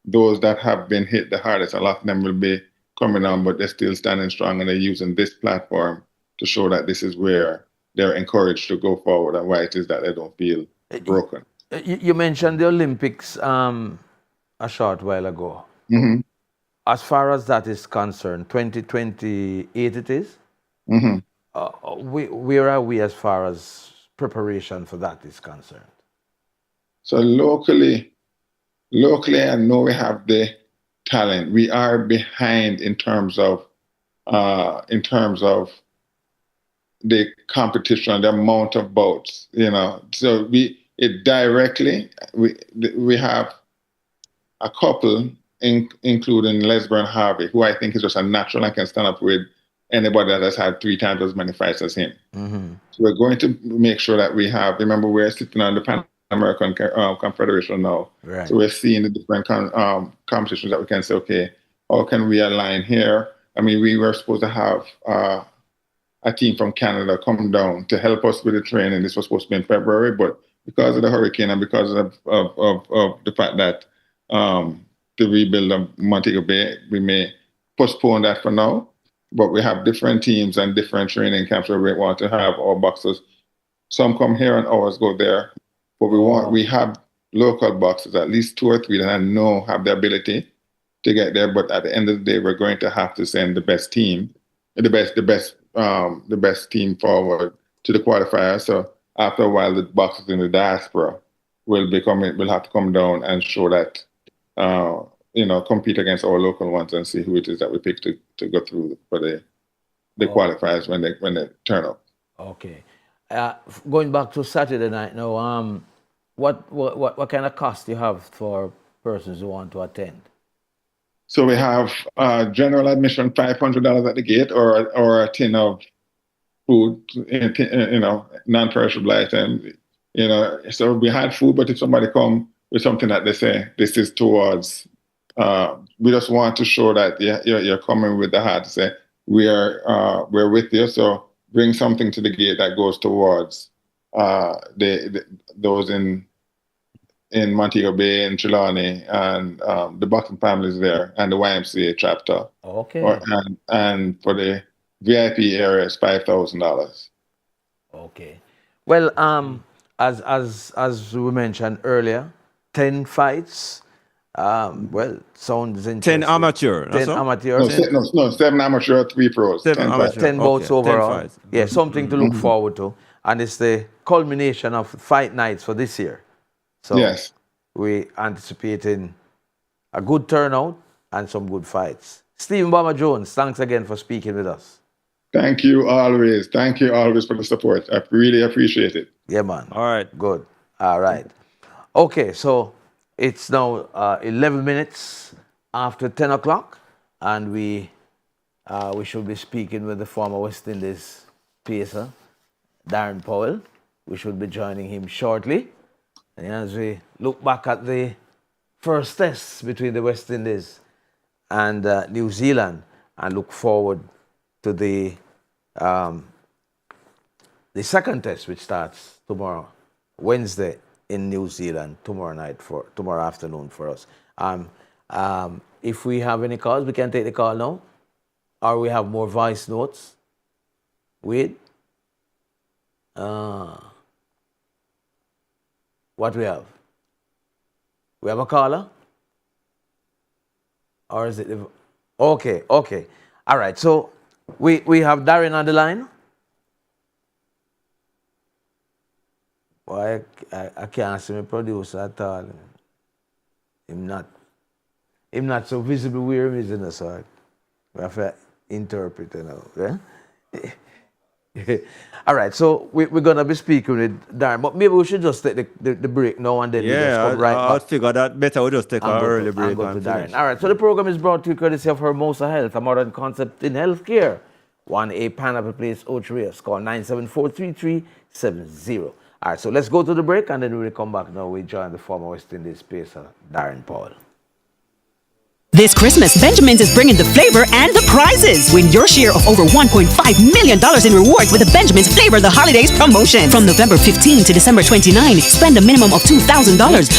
Those that have been hit the hardest. A lot of them will be coming on, but they're still standing strong, and they're using this platform to show that this is where they're encouraged to go forward and why it is that they don't feel broken. You mentioned the Olympics a short while ago. Mm-hmm. As far as that is concerned, 2028 it is? Mm-hmm. Where are we as far as preparation for that is concerned? So locally, I know we have the talent. We are behind in terms of the competition, the amount of boats. So we have a couple, including Lesber and Harvey, who I think is just a natural and can stand up with anybody that has had 3 times as many fights as him. Mm-hmm. So we're going to make sure that we have. Remember, we're sitting on the Pan American Confederation now, right. So we're seeing the different competitions that we can say, okay, how can we align here? I mean, we were supposed to have a team from Canada come down to help us with the training. This was supposed to be in February, but because of the hurricane and because of the fact that the rebuild of Montego Bay, we may postpone that for now. But we have different teams and different training camps where we want to have our boxers. Some come here and ours go there. But we have local boxers, at least 2 or 3 that I know have the ability to get there. But at the end of the day, we're going to have to send the best team, the best team forward to the qualifiers. So after a while, the boxers in the diaspora will have to come down and show that, compete against our local ones and see who it is that we pick to go through for the qualifiers when they turn up. Okay. Going back to Saturday night now, what kind of cost do you have for persons who want to attend? So we have general admission $500 at the gate, or a tin of food, non-perishable item. So we had food, but if somebody come with something that they say this is towards, we just want to show that you're coming with the heart to say we're with you. So bring something to the gate that goes towards those in Montego Bay and Trelawney and the boxing families there and the YMCA chapter. Okay. And for the VIP area, it's $5,000. Okay. Well, as we mentioned earlier, 10 fights. Sounds interesting. 10 amateur. 10 amateur. No, 7 amateur, 3 pros. 7 amateur. 10 bouts overall. 10 fights. Yeah, something to look forward to. And it's the culmination of fight nights for this year. So yes, we're anticipating a good turnout and some good fights. Stephen Bomber Jones, thanks again for speaking with us. Thank you always. Thank you always for the support. I really appreciate it. Yeah, man. All right. Good. All right. Okay, so it's now 11 minutes after 10 o'clock, and we should be speaking with the former West Indies pacer, Darren Powell. We should be joining him shortly. And as we look back at the first test between the West Indies and New Zealand, and look forward to the second test, which starts tomorrow, Wednesday, in New Zealand, tomorrow afternoon for us. If we have any calls, we can take the call now, or we have more voice notes. Wait. What we have? We have a caller? Or is it... Okay. All right, so we have Darren on the line. Well, I can't see my producer at all. I'm not so visible where he is in the side. We have to interpret, Yeah? All right, so we're going to be speaking with Darren, but maybe we should just take the break now and then we just come right back. I figure that better we just take an early break and Darren. All right, so the program is brought to you courtesy of Hermosa Health, a modern concept in healthcare. 1A Pineapple Place, Otrius. Call 974-3370. All right, so let's go to the break and then we'll come back. Now we join the former West Indies pacer, Darren Paul. This Christmas, Benjamin's is bringing the flavor and the prizes. Win your share of over $1.5 million in rewards with the Benjamin's Flavor the Holidays promotion. From November 15 to December 29, spend a minimum of $2,000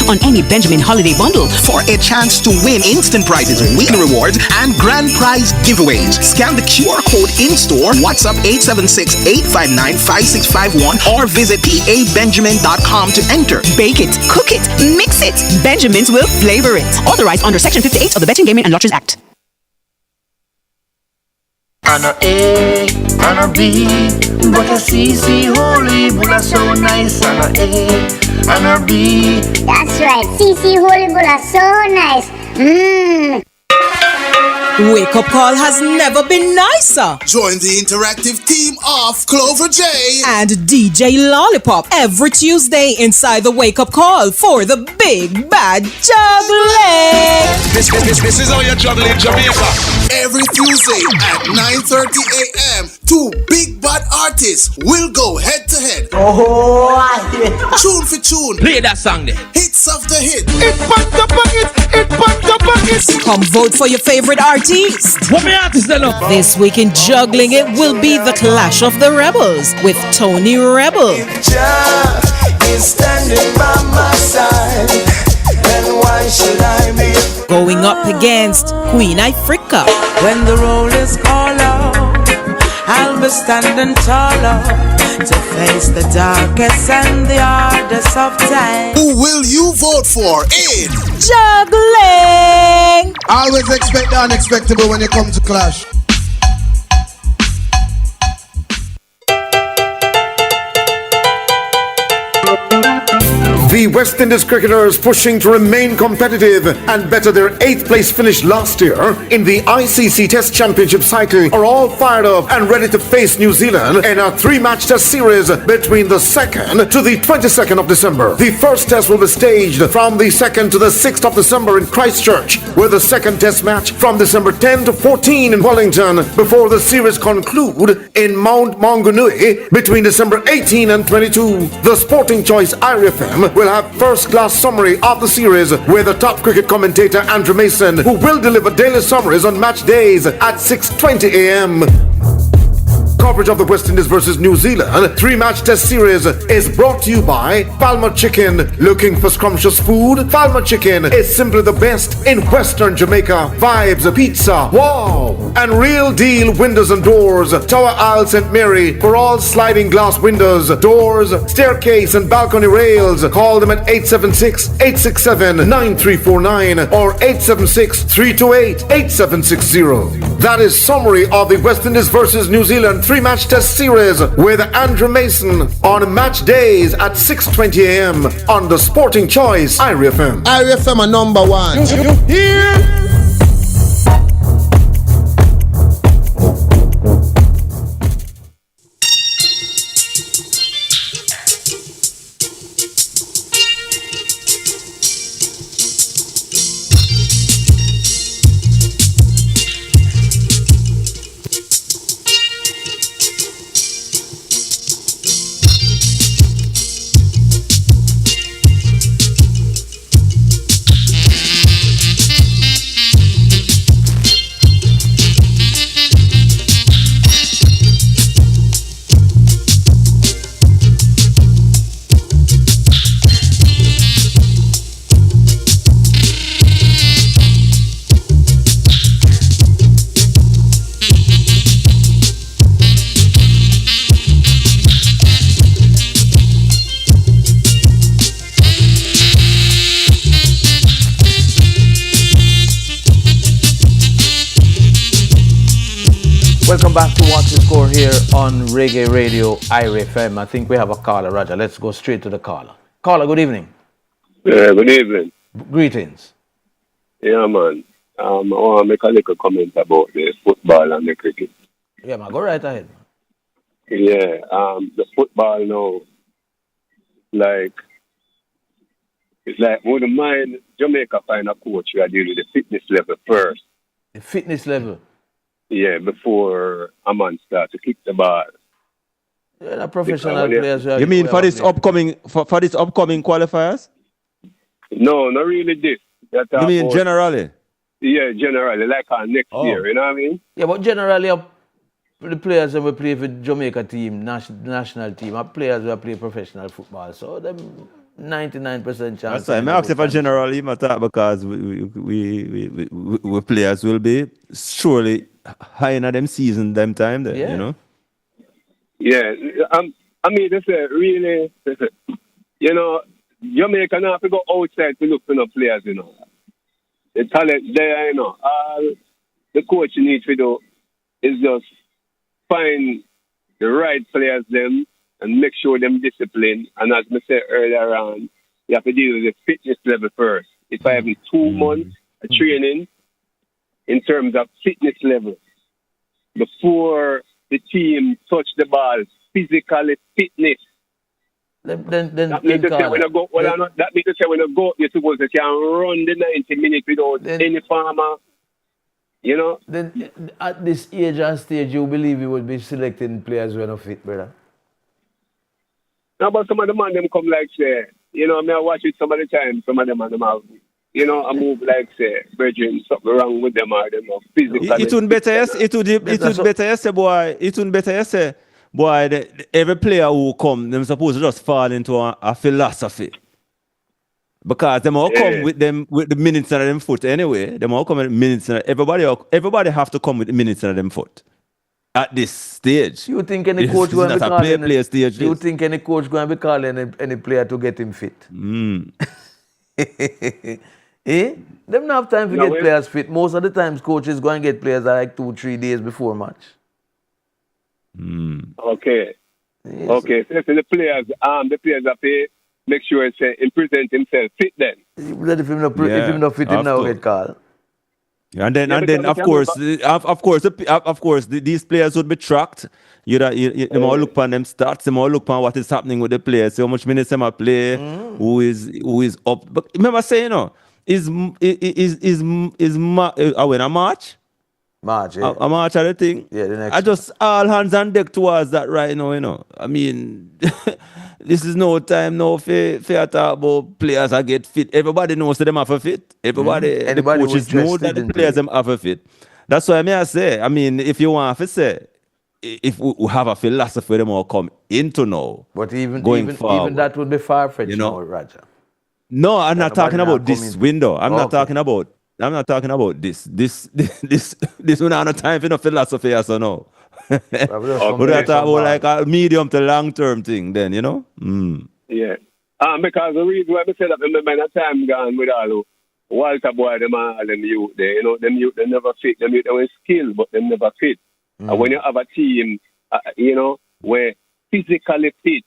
on any Benjamin holiday bundle for a chance to win instant prizes, weekly rewards, and grand prize giveaways. Scan the QR code in-store, WhatsApp 876-859-5651, or visit pabenjamin.com to enter. Bake it, cook it, mix it. Benjamin's will flavor it. Authorized under Section 58 of the Betting, Gaming and Lotteries Act. And a A, and a B, but a CC Holy Bulla so nice. And a A, and a B. That's right, CC Holy Bulla so nice. Wake Up Call has never been nicer. Join the interactive team of Clover J and DJ Lollipop every Tuesday inside the Wake Up Call for the big bad juggling. This is how you juggle in Jamaica. Every Tuesday at 9:30 a.m. two big bad artists will go head to head. Oh, tune for tune. Play that song there. Hits of the hit. It bumped the bucket. It bumped the bucket. Come vote for your favorite artist. What me artist then up? This week in juggling, it will be the Clash of the Rebels with Tony Rebel. Jah is standing by my side, then why should I be going up against Queen Africa? When the roll is called out, I'll be standing taller to face the darkest and the hardest of time. Who will you vote for in juggling? Always expect the unexpected when you come to Clash. The West Indies cricketers pushing to remain competitive and better their 8th place finish last year in the ICC Test Championship cycle are all fired up and ready to face New Zealand in a 3-match test series between the 2nd to the 22nd of December. The first test will be staged from the 2nd to the 6th of December in Christchurch, with the second test match from December 10 to 14 in Wellington before the series conclude in Mount Maunganui between December 18 and 22. The Sporting Choice IRIE FM will have first-class summary of the series with the top cricket commentator Andrew Mason, who will deliver daily summaries on match days at 6:20 a.m. Coverage of the West Indies versus New Zealand 3-match test series is brought to you by Palmer Chicken. Looking for scrumptious food? Palmer Chicken is simply the best in Western Jamaica. Vibes, pizza, wow! And Real Deal Windows and Doors. Tower Isle St. Mary for all sliding glass windows, doors, staircase and balcony rails. Call them at 876-867-9349 or 876-328-8760. That is summary of the West Indies versus New Zealand 3-match test series with Andrew Mason on match days at 6:20 a.m. on the Sporting Choice IRIE FM. IRIE FM are number one. You hear? Welcome back to Watch the Score here on Reggae Radio IRIE FM. I think we have a caller, Roger. Let's go straight to the caller. Caller, good evening. Yeah, good evening. Greetings. Yeah, man. I want to make a little comment about the football and the cricket. Yeah, man. Go right ahead. Yeah, the football now, it's like, wouldn't mind Jamaica find a coach who are dealing with the fitness level first. The fitness level? Yeah, before a man start to kick the ball. Yeah, the professional players. You mean for this upcoming for this upcoming qualifiers? No, not really this. You mean generally? Yeah, generally, like next year, you know what I mean? Yeah, but generally, the players that we play for Jamaica team, national team, are players who play professional football. So them 99% chance. That's why I'm asking for generally, matter because we players will be surely high in them season, them time there, you know? Yeah, I mean, this really, you know, Jamaica now have to go outside to look for no players, you know. The talent there, you know. All the coach needs to do is just find the right players them and make sure them disciplined. And as I said earlier on, you have to deal with the fitness level first. If I have 2 months of training in terms of fitness level before the team touch the ball, physically fitness. Then that means to say when I go, that means to say when I go, you're supposed to can run the 90 minutes without any farmer. You know? Then at this age and stage, you believe you would be selecting players who are not fit, brother? No, but some of the man them come like say, you know, I mean, I watch it some of the time, some of them and them have, you know, I move like say, brethren, something wrong with them or them physically. It wouldn't better yes, it would better yes, boy. It wouldn't better yes, boy. Every player who come, them supposed to just fall into a philosophy. Because them all come with the minutes in them foot anyway. Them all come with minutes in everybody have to come with the minutes in them foot. At this stage. You think any coach going to be calling you think any coach going to be calling any player to get him fit? Eh? Them not have time to get players fit. Most of the times coaches go and get players like 2-3 days before match. Okay. Yes. Okay. So the players are pay, make sure he present himself fit then. If him not fit, him now get called. And then of course these players would be tracked. Them all look upon them stats, them all look upon what is happening with the players, how much minutes them play, who is up. But remember saying, you know, is when a March? March, yeah. A March are the thing. Yeah, the next I just all hands on deck towards that right now, you know. I mean, this is no time now for talk about players that get fit. Everybody knows that them have a fit. Everybody, the coaches know that the players them have a fit. That's why I say, I mean, if you want to say, if we have a philosophy them all come into now, but even forward, that would be far-fetched, you know, now, Roger. No, I'm not talking about this window. I'm not talking about this. This one not no time for no philosophy as no. But I talk about like a medium to long term thing then, you know? Yeah. Because the reason why I said that when the time gone with all Walter Boy, them all them youth there, you know, them youth they never fit, them youth they were skilled but them never fit. And when you have a team, you know, where physically fit,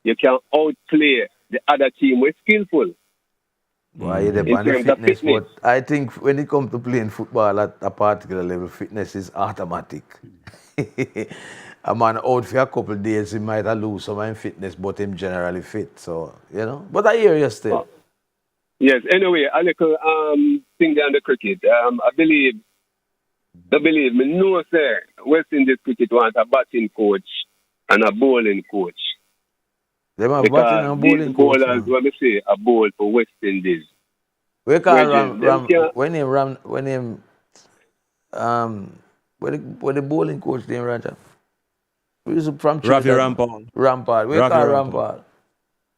you can outplay the other team with skillful. Why fitness, but I think when it comes to playing football at a particular level, fitness is automatic. A man out for a couple of days, he might lose some in fitness, but him generally fit. So, you know. But I hear you still. Yes, anyway, a little thing down the cricket. I believe me know, sir, West Indies cricket wants a batting coach and a bowling coach. They have batting and bowling coach. Bowlers, when we say a bowl for West Indies. We call when the bowling coach name Raja. We used to from Ravi Rampal. Rampal. We call Rampal.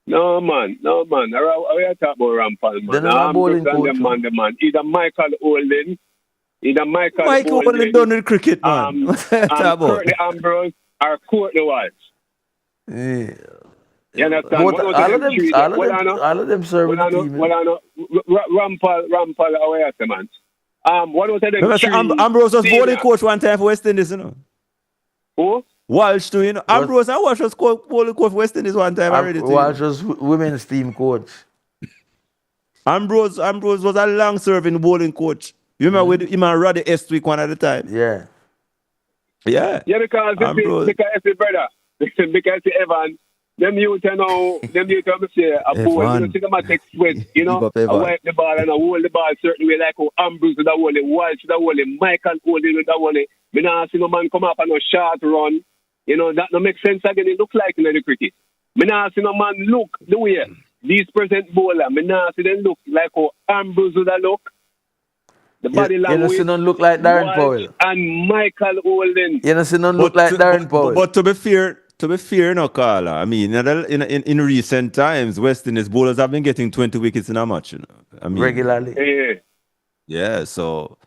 No man. We are talking about Rampal, man. Then a bowling coach. The man. Either Michael Holden. Michael Holden done with cricket, man. Courtney Ambrose or Courtney Walsh. Yeah. You understand? All of them serving the team. Rampal, how are you, man? What was them? Ambrose was bowling coach one time for West Indies, you know. Who? Walsh too, you know. Ambrose and Walsh was bowling coach for West Indies one time already. Walsh was women's team coach. Ambrose was a long-serving bowling coach. You remember with him and Roddy Estwick one at a time? Yeah. Yeah, because it's brother. Because Evan, them youth say a ball, you know, see them a take sweat, you know, I wipe the ball and I hold the ball certain way, like how Ambrose would hold it, Walsh would hold it, Michael hold it with that hold it. Me nah see no man come up and no short run. You know, that no make sense again. It look like in the cricket. Me nah see no man look the way these present bowler. Me nah see them look like how Ambrose would look. The body language. You know, see none look like Darren Powell. And Michael Holden. You know, see none look like Darren Powell. But to be fair, no, Carla. I mean, in recent times, West Indies bowlers have been getting 20 wickets in a match. You know, I mean, regularly. Yeah. So,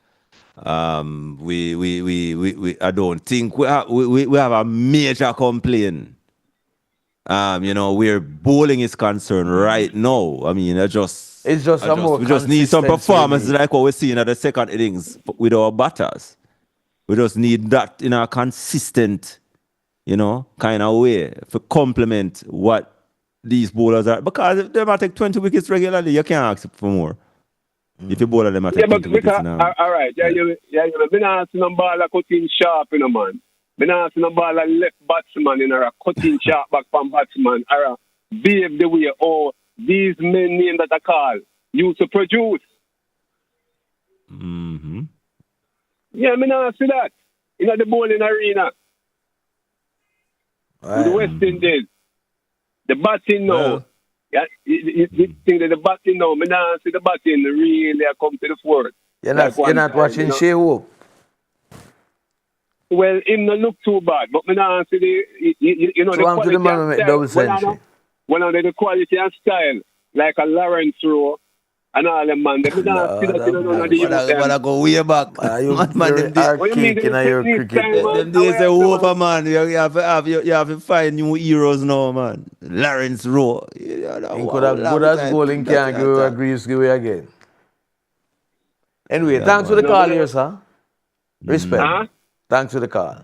we I don't think we have a major complaint. You know, where bowling is concerned right now. I mean, we just need some performances like what we're seeing at the second innings with our batters. We just need that in a consistent, you know, kind of way to complement what these bowlers are. Because if they might take 20 wickets regularly, you can't ask for more. If you bowl at them, might take 20 wickets now. All right, you been asking them ball a cutting sharp, you know, man. Been asking them ball a left batsman, you know, a cutting sharp back from batsman, or a behave the way, or these men name that I call used to produce. Mm-hmm. Yeah, me not see that in the bowling arena. With the West Indies, the batting now. Yeah, you think that the batting now, me not see the batting really come to the fore. You're not watching Shea Hope? Well, him not look too bad, but me not see the you know, so the to quality the man make double century. One of the quality and style, like a Lawrence Rowe and all them man. They not see that in none of the youth. But go way back. Man, archaic in your cricket. Them days are over, man. You have to find new heroes now, man. Lawrence Rowe. He could have good as bowling can give agrees give way again. Anyway, thanks for the call here, sir. Respect. Thanks for the call.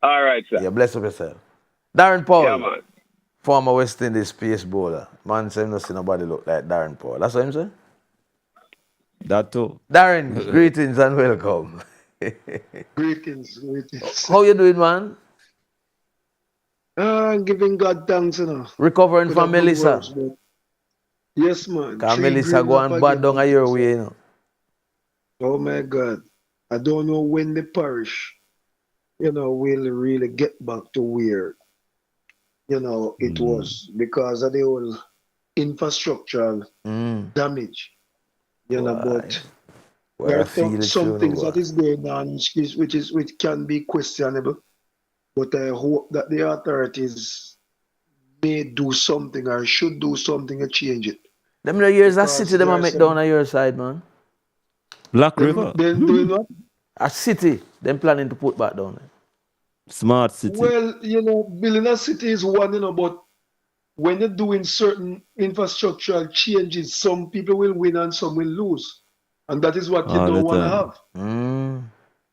All right, sir. Yeah, bless up yourself. Darren Powell. Yeah, man. Former West Indies pace bowler. Man said no see nobody look like Darren Powell. That's what him say? That too. Darren, greetings and welcome. Greetings. How you doing, man? Giving God thanks, you know. Recovering from Melissa. Yes, man. Because Melissa go and bad down a your way, you know. Oh my God. I don't know when the parish, you know, will really get back to where, you know, it was because of the whole infrastructural damage. You know, but there are some things that is going on which can be questionable. But I hope that the authorities may do something or should do something to change it. Them the years that city them make down on your side, man. Black River. A city, them planning to put back down there. Smart city. Well, you know, building a city is one, you know, but when you're doing certain infrastructural changes, some people will win and some will lose. And that is what you don't want to have.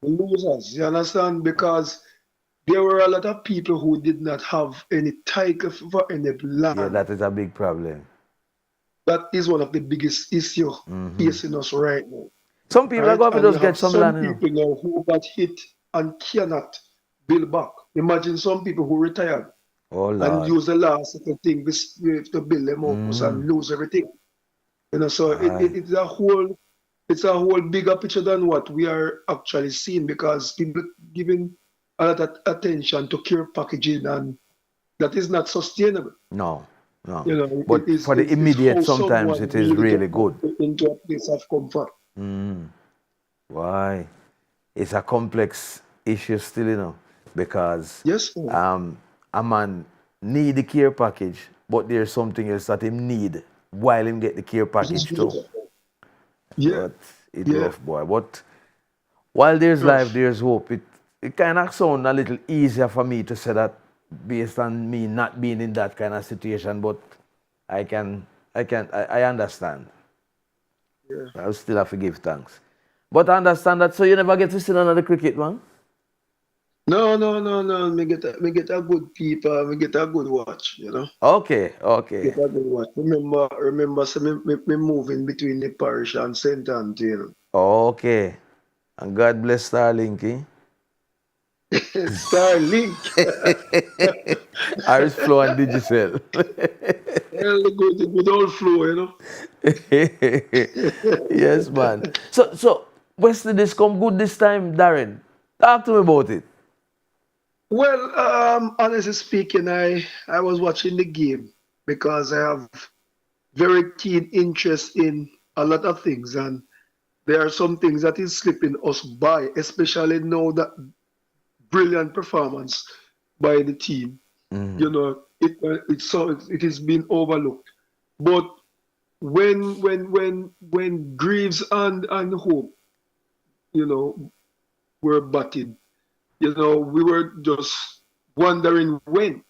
Losers, you understand? Because there were a lot of people who did not have any title for any land. Yeah, that is a big problem. That is one of the biggest issues facing us right now. Some people are going to just get some land. Some people now who got hit and cannot build back. Imagine some people who retired and use the last little thing to build them up and lose everything. You know, so it's a whole bigger picture than what we are actually seeing because people giving a lot of attention to care packaging and that is not sustainable. No. You know, but for the immediate, sometimes it is really good. Into a place of comfort. Why? It's a complex issue still, you know, because a man need the care package, but there's something else that him need while him get the care package too. Yeah. But it's rough, boy. But while there's life, there's hope. It kind of sounds a little easier for me to say that based on me not being in that kind of situation, but I understand. Yeah. I'll still have to give thanks. But I understand that, so you never get to see another cricket, man? No. Me get a good people, me get a good watch, you know. Okay. Get a good watch. Remember, so me moving between the parish and St. Antone. Okay. And God bless Starlink, eh? Starlink. Irish Flow and Digicel. Well, the good old flow, you know. Yes, man. So West Indies come good this time, Darren. Talk to me about it. Well, honestly speaking, I was watching the game because I have very keen interest in a lot of things, and there are some things that is slipping us by, especially now that brilliant performance by the team. You know, it has been overlooked. But when Greaves and Hope, you know, were batting, you know, we were just wondering when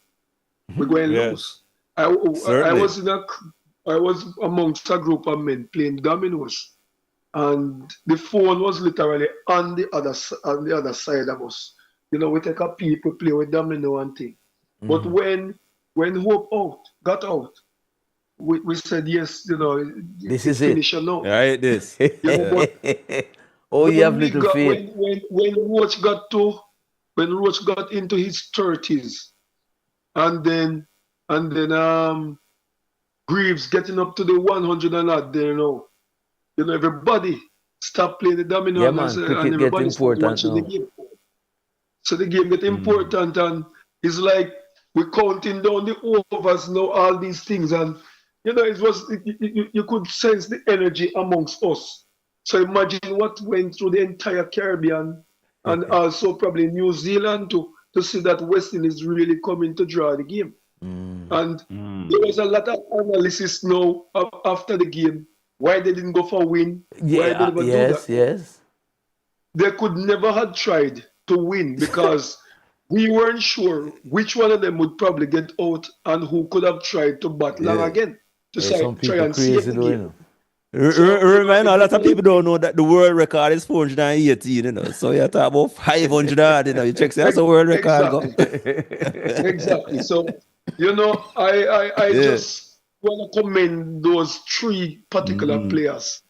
we're going to lose. I was I was amongst a group of men playing dominoes, and the phone was literally on the other side of us. You know, we take a people play with domino and thing. But when Hope got out, we said yes. You know, This it's is it. finished now. Right, this. You know, but Oh, you have when we little got faith. when Roach got into his 30s, and then Greaves getting up to the 100 and odd there now. You know, everybody stopped playing the domino Yeah, and, man. and Cricket get everybody started important watching the now. game. So the game get important, and it's like we're counting down the overs now, all these things, and you know, you could sense the energy amongst us. So imagine what went through the entire Caribbean and also probably New Zealand to see that West Indies really coming to draw the game. And there was a lot of analysis now after the game. Why they didn't go for a win? Why they never do that? Yes. They could never have tried to win because we weren't sure which one of them would probably get out and who could have tried to battle again to Some try people and save crazy the though, you game. know. Remember, a lot of people don't know that the world record is 418, you know. So you talk about 500 odd, you know. You check, say that's a world record. Exactly. So, you know, I just want to commend those three particular players.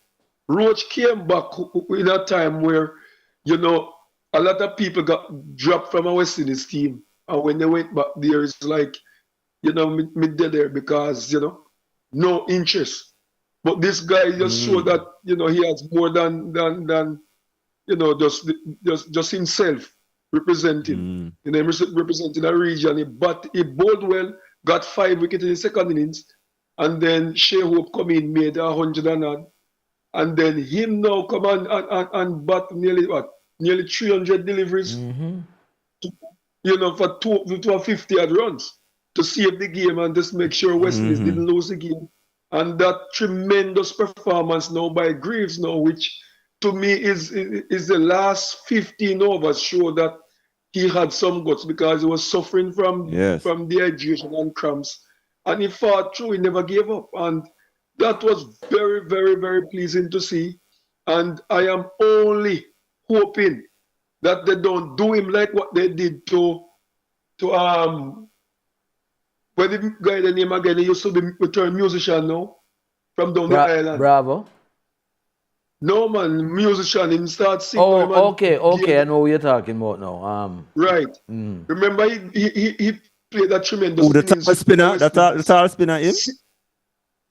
Roach came back in a time where, you know, a lot of people got dropped from our West Indies team. And when they went back there, it's like, you know, me dead there because, you know, no interest. But this guy just showed that, you know, he has more than you know, just himself representing. You know, representing a region. He bowled well, got 5 wickets in the second innings, and then Shea Hope come in, made 100 and odd. And then him now come on and bat nearly 300 deliveries, you know, for 250 odd runs to save the game and just make sure West Indies didn't lose the game. And that tremendous performance now by Greaves now, which to me is the last 15 overs show that he had some guts because he was suffering from dehydration and cramps. And he fought through, he never gave up. And that was very, very, very pleasing to see. And I am only hoping that they don't do him like what they did to what the guy the name again? He used to be a musician now from down the island. Bravo. No man, musician. Him start singing. Oh, okay. I know what you're talking about now. Right. Remember he played that tremendous. The tall spinner, the tall spinner, him.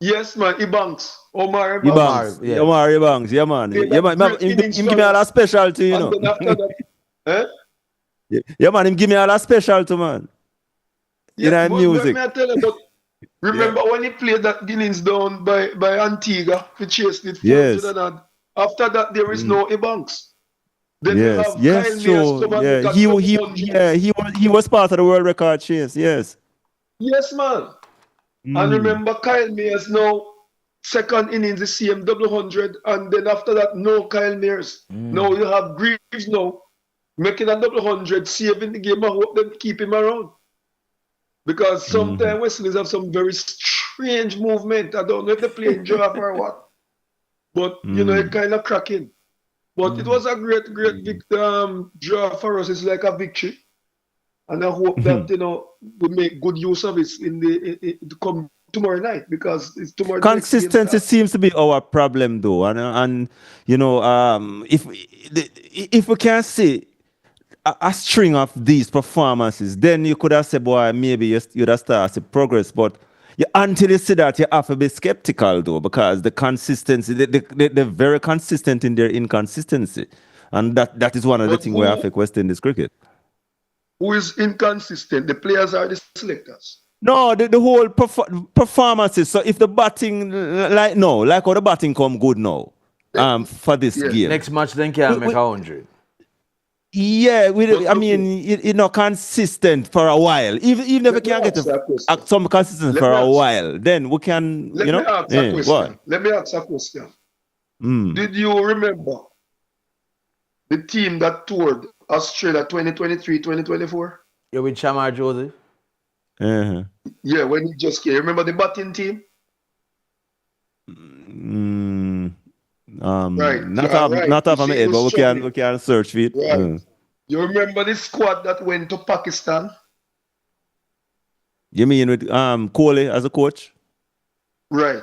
Yes, man. Ebanks. Omar Ebanks. Omar Ebanks. Yeah, man. Yeah, man. Him give me all a specialty, you know. And then after that, yeah, man. Him give me all a specialty, man. Yeah, but music. Let me tell you, but remember when he played that Guinness down by Antigua, he chased it. Yes. After that, there is no Ebanks. Then yes. you have Kyle sure. Yeah. He was part of the world record chase. Yes. Yes, man. And remember, Kyle Mayers now second innings the same double 100, and then after that, no Kyle Mayers. Now you have Greaves now making a double 100, saving the game. I hope they keep him around. Because sometimes West Indies have some very strange movement. I don't know if they're playing draft or what. But, you know, it's kind of cracking. But it was a great draw for us. It's like a victory. And I hope that, you know, we make good use of it in the come tomorrow night, because it's tomorrow. Consistency seems to be our problem, though. And you know, if we can see a string of these performances, then you could have said, boy, maybe you'd have started to progress. But until you see that, you have to be skeptical, though, because the consistency, they're very consistent in their inconsistency. And that is one of the things where affect West Indies cricket. Who is inconsistent? The players are the selectors. No, the whole performances. So if the batting, like how the batting come good now, for this game. Next match, then can make 100. Yeah, it's not consistent for a while. Even if we can get some consistency for a while, then we can, Let me ask a question. Let me ask a question. Did you remember the team that toured Australia 2023, 2024? Yeah, with Shamar Joseph? Yeah, when he just came. Remember the batting team? Not off my head, but we can search for it. Right. You remember the squad that went to Pakistan? You mean with Kohli as a coach? Right.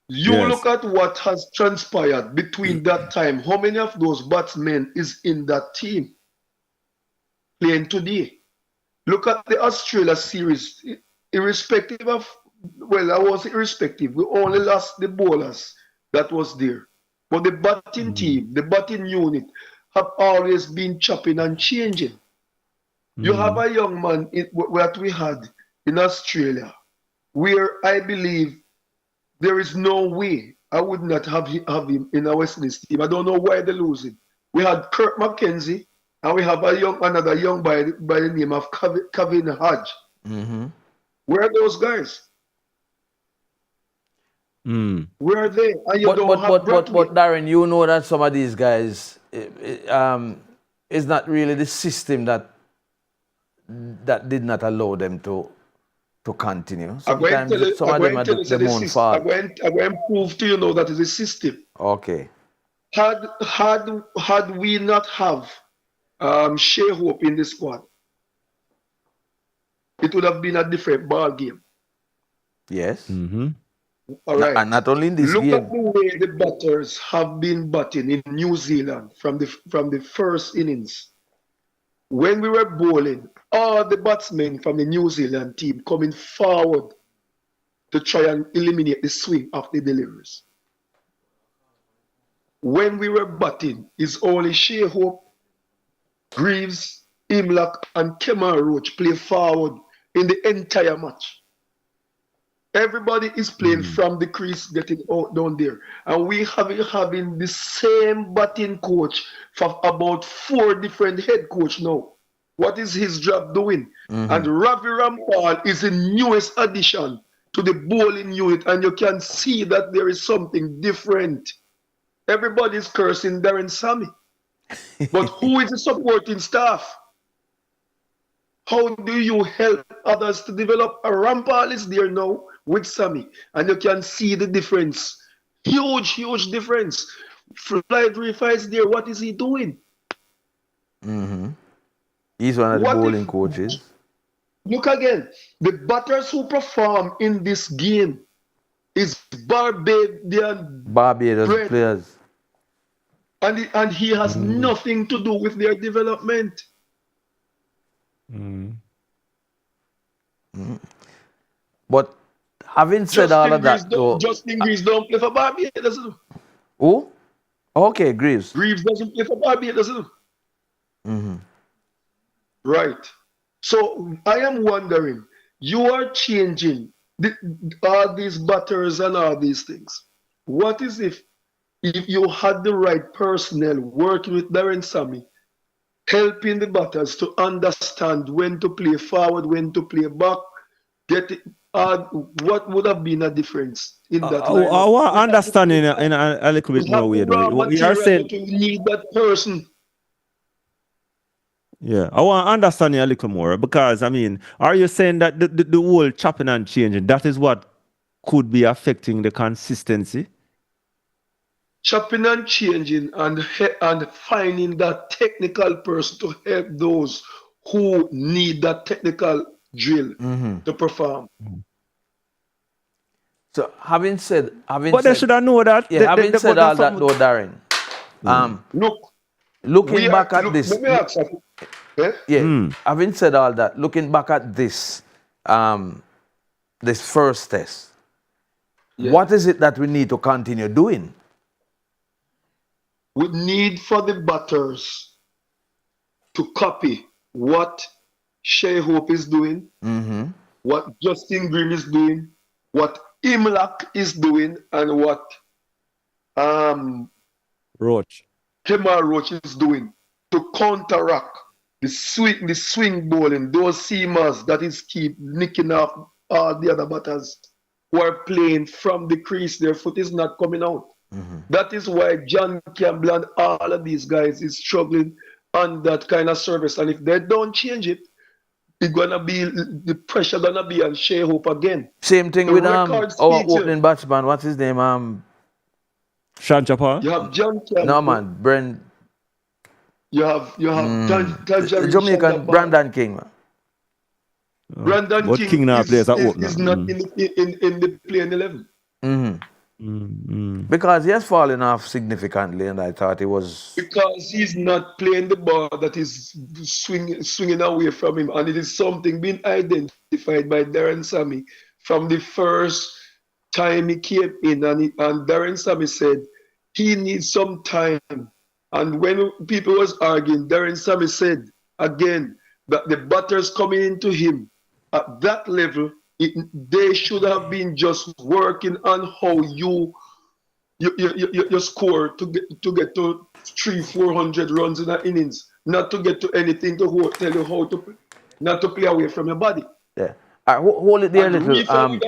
You look at what has transpired between that time. How many of those batsmen is in that team playing today? Look at the Australia series. Irrespective of, well, I was irrespective. We only lost the bowlers that was there. But the batting team, the batting unit, have always been chopping and changing. You have a young man that we had in Australia, where I believe there is no way I would not have him in our West Indies team. I don't know why they're losing. We had Kurt McKenzie, and we have another young by the name of Kevin Hodge. Where are those guys? Where are they? And you but Darren, you know that some of these guys, is not really the system that did not allow them to continue. Sometimes some of them are their own fault. I'm going to prove to you now that is a system. Okay. Had we not have Shea Hope in the squad, it would have been a different ball game. Yes. All right. And not only in this game. Look at the way the batters have been batting in New Zealand from the first innings. When we were bowling, all the batsmen from the New Zealand team coming forward to try and eliminate the swing of the deliveries. When we were batting, it's only Shea Hope, Greaves, Imlach, and Kemar Roach play forward in the entire match. Everybody is playing from the crease, getting out down there. And we having the same batting coach for about 4 different head coach now. What is his job doing? And Ravi Rampal is the newest addition to the bowling unit, and you can see that there is something different. Everybody's cursing Darren Sammy. But who is the supporting staff? How do you help others to develop? A Rampal is there now with Sammy, and you can see the difference. Huge, huge difference. Flight Refa is there. What is he doing? He's one of the bowling coaches. Look again. The batters who perform in this game is Barbadian players. And he has nothing to do with their development. But having said all of that, though, Justin Greaves don't play for Barbados. Who? Okay, Greaves. Greaves doesn't play for Barbados. Right. So I am wondering, you are changing all these batters and all these things. What is if you had the right personnel working with Darren Sammy, helping the batters to understand when to play forward, when to play back, what would have been a difference in that? I want understanding in a little bit more way. You are saying you need that person. Yeah, I want to understand you a little more, because I mean, are you saying that the whole chopping and changing, that is what could be affecting the consistency? Chopping and changing and finding that technical person to help those who need that technical drill to perform. So having said, but they should have known that. Yeah, having said all that though, Darren. Look, looking back at this. Let me ask you. Yeah. Having said all that, looking back at this, this first test, what is it that we need to continue doing? We need for the batters to copy what Shea Hope is doing, what Justin Grimm is doing, what Imlach is doing, and what Roach. Kemar Roach is doing to counteract the swing bowling, those seamers that is keep nicking off all the other batters who are playing from the crease. Their foot is not coming out. That is why John Campbell and all of these guys is struggling on that kind of service. And if they don't change it, it's gonna be the pressure gonna be on Shea Hope again. Same thing with our opening batsman. What's his name? Sean Chapal. You have John Campbell. No man, Brent. You have Tangerine Jamaican Brandon King. Brandon but King now plays at is not in the playing 11. Because he has fallen off significantly, and I thought he was... Because he's not playing the ball that is swinging away from him, and it is something being identified by Darren Sammy from the first time he came in, and Darren Sammy said he needs some time. And when people was arguing, Darren Sammy said again that the batters coming into him at that level, they should have been just working on how you score to get to 300-400 runs in an innings, not to get to anything to tell you how to not to play away from your body. Yeah. Hold it there a little.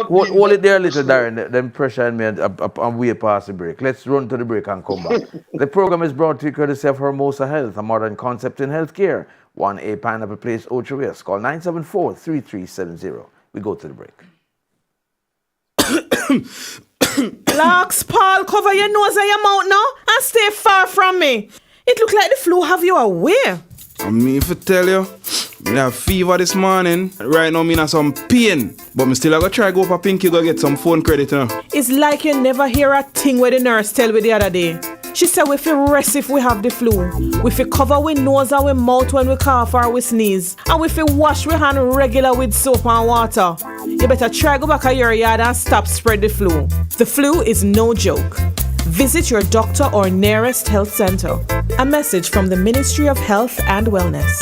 Hold it there a little, Darren. Them pressure me and way past the break. Let's run to the break and come back. The program is brought to you courtesy of Hermosa Health, a modern concept in healthcare. 1A Pineapple Place, Ocho Rios. Call 974-3370. We go to the break. Locks, Paul, cover your nose and your mouth now and stay far from me. It look like the flu have you away. I mean, if I tell you, I have fever this morning. Right now, I'm in some pain. But I still gotta try go for Pinky go get some phone credit, you know. It's like you never hear a thing where the nurse tell me the other day. She said we feel rest if we have the flu. We feel cover we nose and we mouth when we cough or we sneeze. And we feel wash we hand regular with soap and water. You better try go back to your yard and stop spread the flu. The flu is no joke. Visit your doctor or nearest health center. A message from the Ministry of Health and Wellness.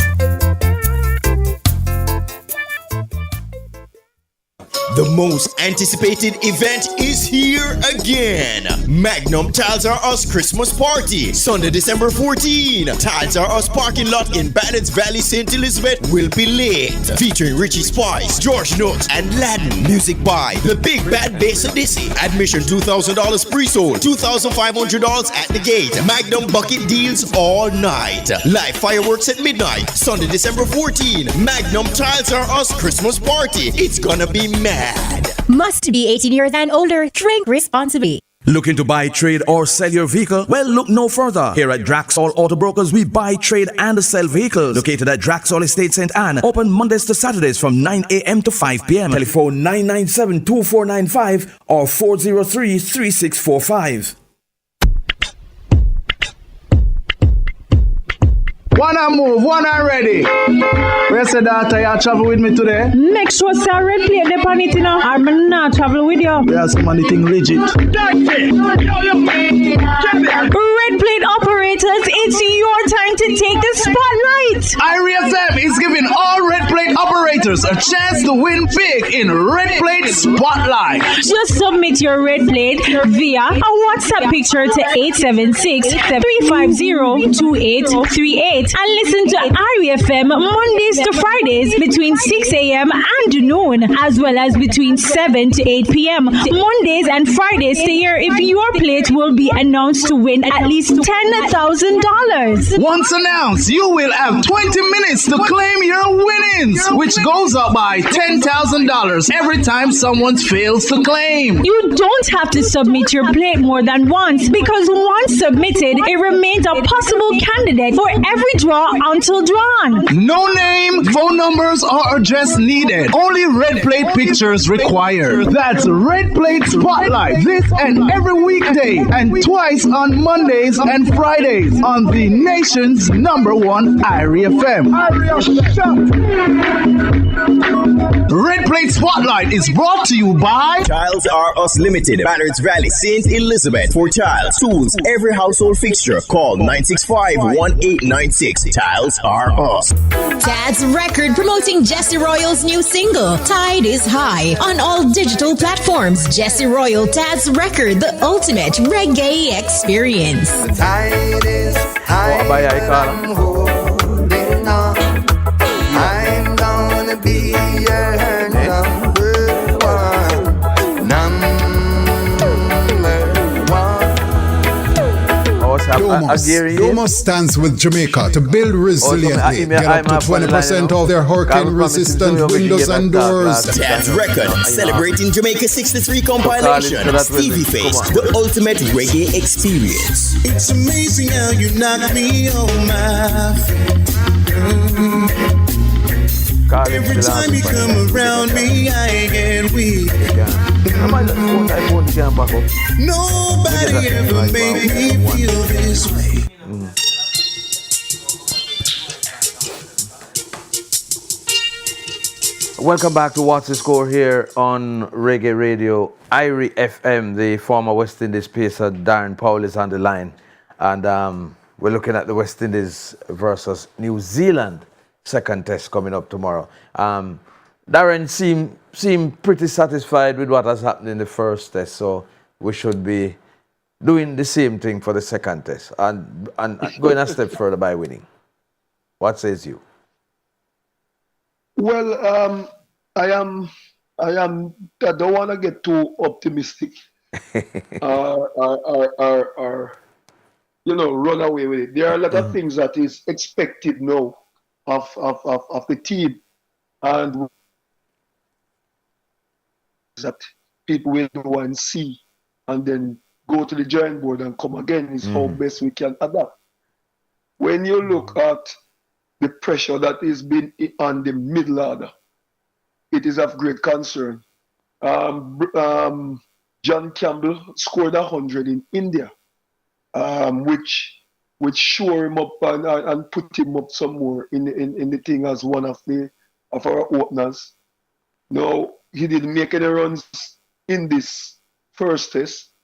The most anticipated event is here again. Magnum Tiles R Us Christmas Party, Sunday, December 14. Tiles R Us parking lot in Banners Valley, St. Elizabeth will be lit. Featuring Richie Spice, George Nooks, and Laden. Music by The Big Bad Bass Odyssey. Admission $2,000 pre-sold, $2,500 at the gate. Magnum bucket deals all night. Live fireworks at midnight. Sunday, December 14. Magnum Tiles R Us Christmas Party. It's gonna be mad. Must be 18 years and older. Drink responsibly. Looking to buy, trade, or sell your vehicle? Well, look no further. Here at Draxall Auto Brokers, we buy, trade, and sell vehicles. Located at Draxall Estate St. Anne. Open Mondays to Saturdays from 9 a.m. to 5 p.m. Telephone 997-2495 or 403-3645. Wanna move, wanna ready. Where's the daughter you travel with me today? Make sure say red plate the pan it, you know. I'm not travel with you. We have some anything legit. Red plate operators, it's your time to take the spotlight. IRIE FM is giving all red plate operators a chance to win big in Red Plate Spotlight. Just submit your red plate via a WhatsApp picture to 876-350-2838 and listen to IRIE FM Mondays to Fridays between 6 a.m. and noon, as well as between 7 to 8 p.m. Mondays and Fridays to hear if your plate will be announced to win at least $10,000. Once announced, you will have 20 minutes to claim your winnings, which go goes up by $10,000 every time someone fails to claim. You don't have to submit your plate more than once because once submitted, it remains a possible candidate for every draw until drawn. No name, phone numbers, or address needed. Only red plate pictures required. That's Red Plate Spotlight this and every weekday and twice on Mondays and Fridays on the nation's #1 IRIE FM. Red Plate Spotlight is brought to you by Tiles R Us Limited, Banners Valley, St. Elizabeth. For tiles, tools, every household fixture, call 965-1896. Tiles R Us. Tad's Record promoting Jesse Royal's new single, Tide is High, on all digital platforms. Jesse Royal, Tad's Record, the ultimate reggae experience. The tide is high, I'm holding on. I'm gonna be your number one. Doma stands with Jamaica to build resiliently. Get up to 20% of their hurricane-resistant windows and doors. Tad's Record, celebrating Jamaica's 63 compilation. Stevie Face, the ultimate reggae experience. It's amazing how you knock me on my feet. Every time you come around me, I get weak. Nobody ever made me feel this way. Welcome back to What's the Score here on Reggae Radio, IRIE FM. The former West Indies pacer Darren Powell is on the line. And we're looking at the West Indies versus New Zealand second test coming up tomorrow. Darren seemed pretty satisfied with what has happened in the first test, so we should be doing the same thing for the second test and going a step further by winning. What says you? Well, I don't want to get too optimistic or run away with it. There are a lot of things that is expected now of the team, and that people will do and see, and then go to the drawing board and come again is how best we can adapt. When you look at the pressure that is being on the middle order, it is of great concern. John Campbell scored 100 in India, which shore him up and put him up some more in the thing as one of our openers. Now, he didn't make any runs in this first test.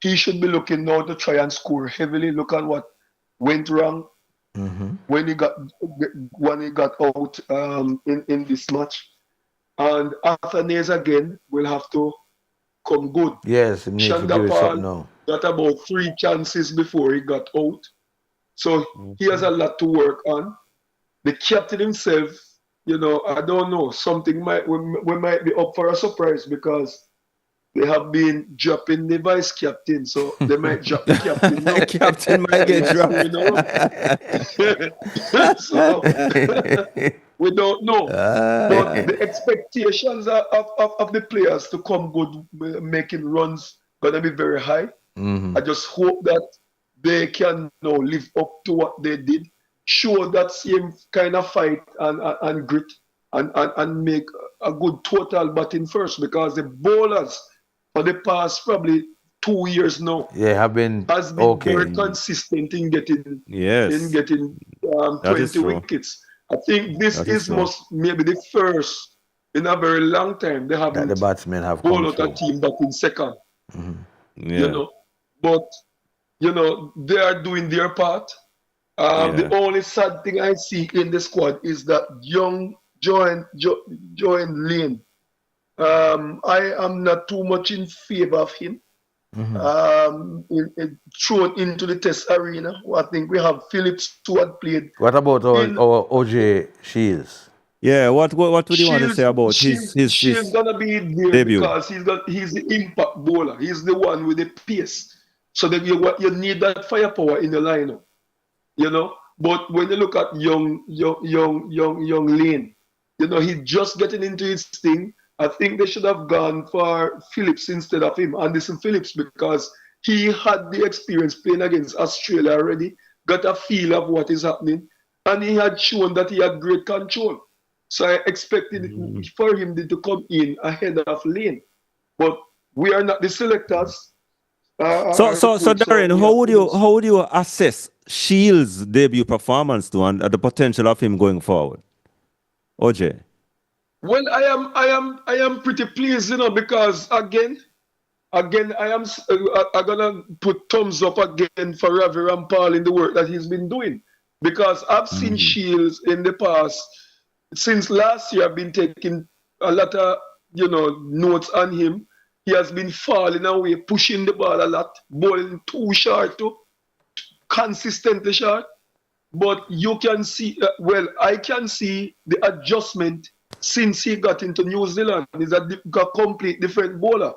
He should be looking now to try and score heavily. Look at what went wrong when he got out in this match. And Athanase again will have to come good. Yes, he needs to give it something now. Got about 3 chances before he got out. So he has a lot to work on. The captain himself, I don't know, we might be up for a surprise because they have been dropping the vice captain, so they might drop the captain now. The captain might get dropped. So, we don't know. But the expectations of the players to come good, making runs, going to be very high. I just hope that they can now live up to what they did, show that same kind of fight and grit, and make a good total batting first, because the bowlers for the past probably 2 years now have been very consistent in getting 20 wickets. I think this is maybe the first in a very long time they haven't the batsmen have bowled out a team batting second. But they are doing their part. The only sad thing I see in the squad is that young Joan Lane. I am not too much in favor of him. Thrown into the test arena. I think we have Phillips who had played. What about our OJ Shields? Yeah, what would you want to say about his Shields gonna be there debut? Because he's the impact bowler. He's the one with the pace. So that you need that firepower in the lineup. But when you look at young Lane, You know, he's just getting into his thing. I think they should have gone for Phillips instead of him, Anderson Phillips, because he had the experience playing against Australia already, got a feel of what is happening, and he had shown that he had great control. So I expected for him to come in ahead of Lane. But we are not the selectors. So Darren, how would you assess Shields' debut performance to and the potential of him going forward? OJ. Well, I am pretty pleased, you know, because again, I'm gonna put thumbs up again for Ravi Rampal in the work that he's been doing, because I've seen Shields in the past. Since last year, I've been taking a lot of notes on him. He has been falling away, pushing the ball a lot, bowling too short, too consistently short. But you can see, I can see the adjustment since he got into New Zealand. He's a complete different bowler.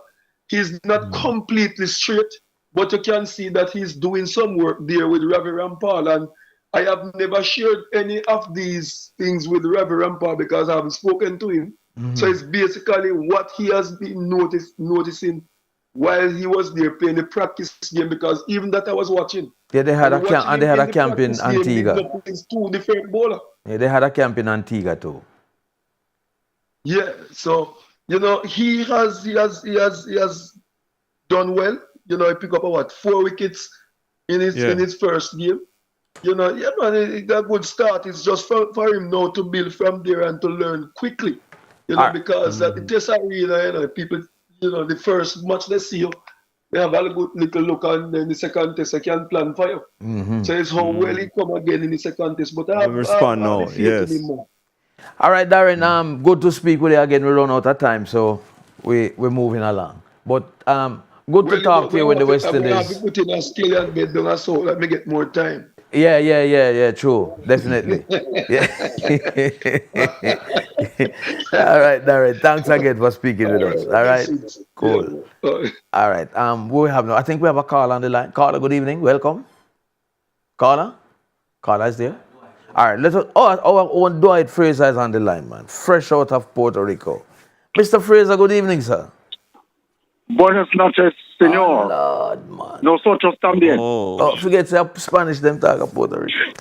He's not completely straight, but you can see that he's doing some work there with Ravi Rampal. And I have never shared any of these things with Ravi Rampal because I haven't spoken to him. So it's basically what he has been noticing while he was there playing the practice game, because even that I was watching. Yeah, they had a camp in Antigua. It's two different bowlers. Yeah, they had a camp in Antigua too. Yeah, so he has done well. He picked up 4 wickets in his first game. Man, a good start. It's just for him now to build from there and to learn quickly. Because at the Test Arena, people, the first match they see you, they have a good little look, and then the second test, they can plan for you. So it's how well he come again in the second test. But I respond now, yes. All right, Darren, good to speak with you again. We run out of time, so we're moving along. But good to talk to you when the West Indies. I have to put in a scale and bed down, so let me get more time. Yeah, true. Definitely. Yeah. All right, Darren. Thanks again for speaking with us. All right. Cool. All right. I think we have a caller on the line. Caller, good evening. Welcome. Caller is there. All right. Our Dwight Fraser is on the line, man. Fresh out of Puerto Rico. Mr. Fraser, good evening, sir. Buenas noches, señor. Oh, Lord, man. Nosotros también. Oh, forget to Spanish them talk about Puerto Rico.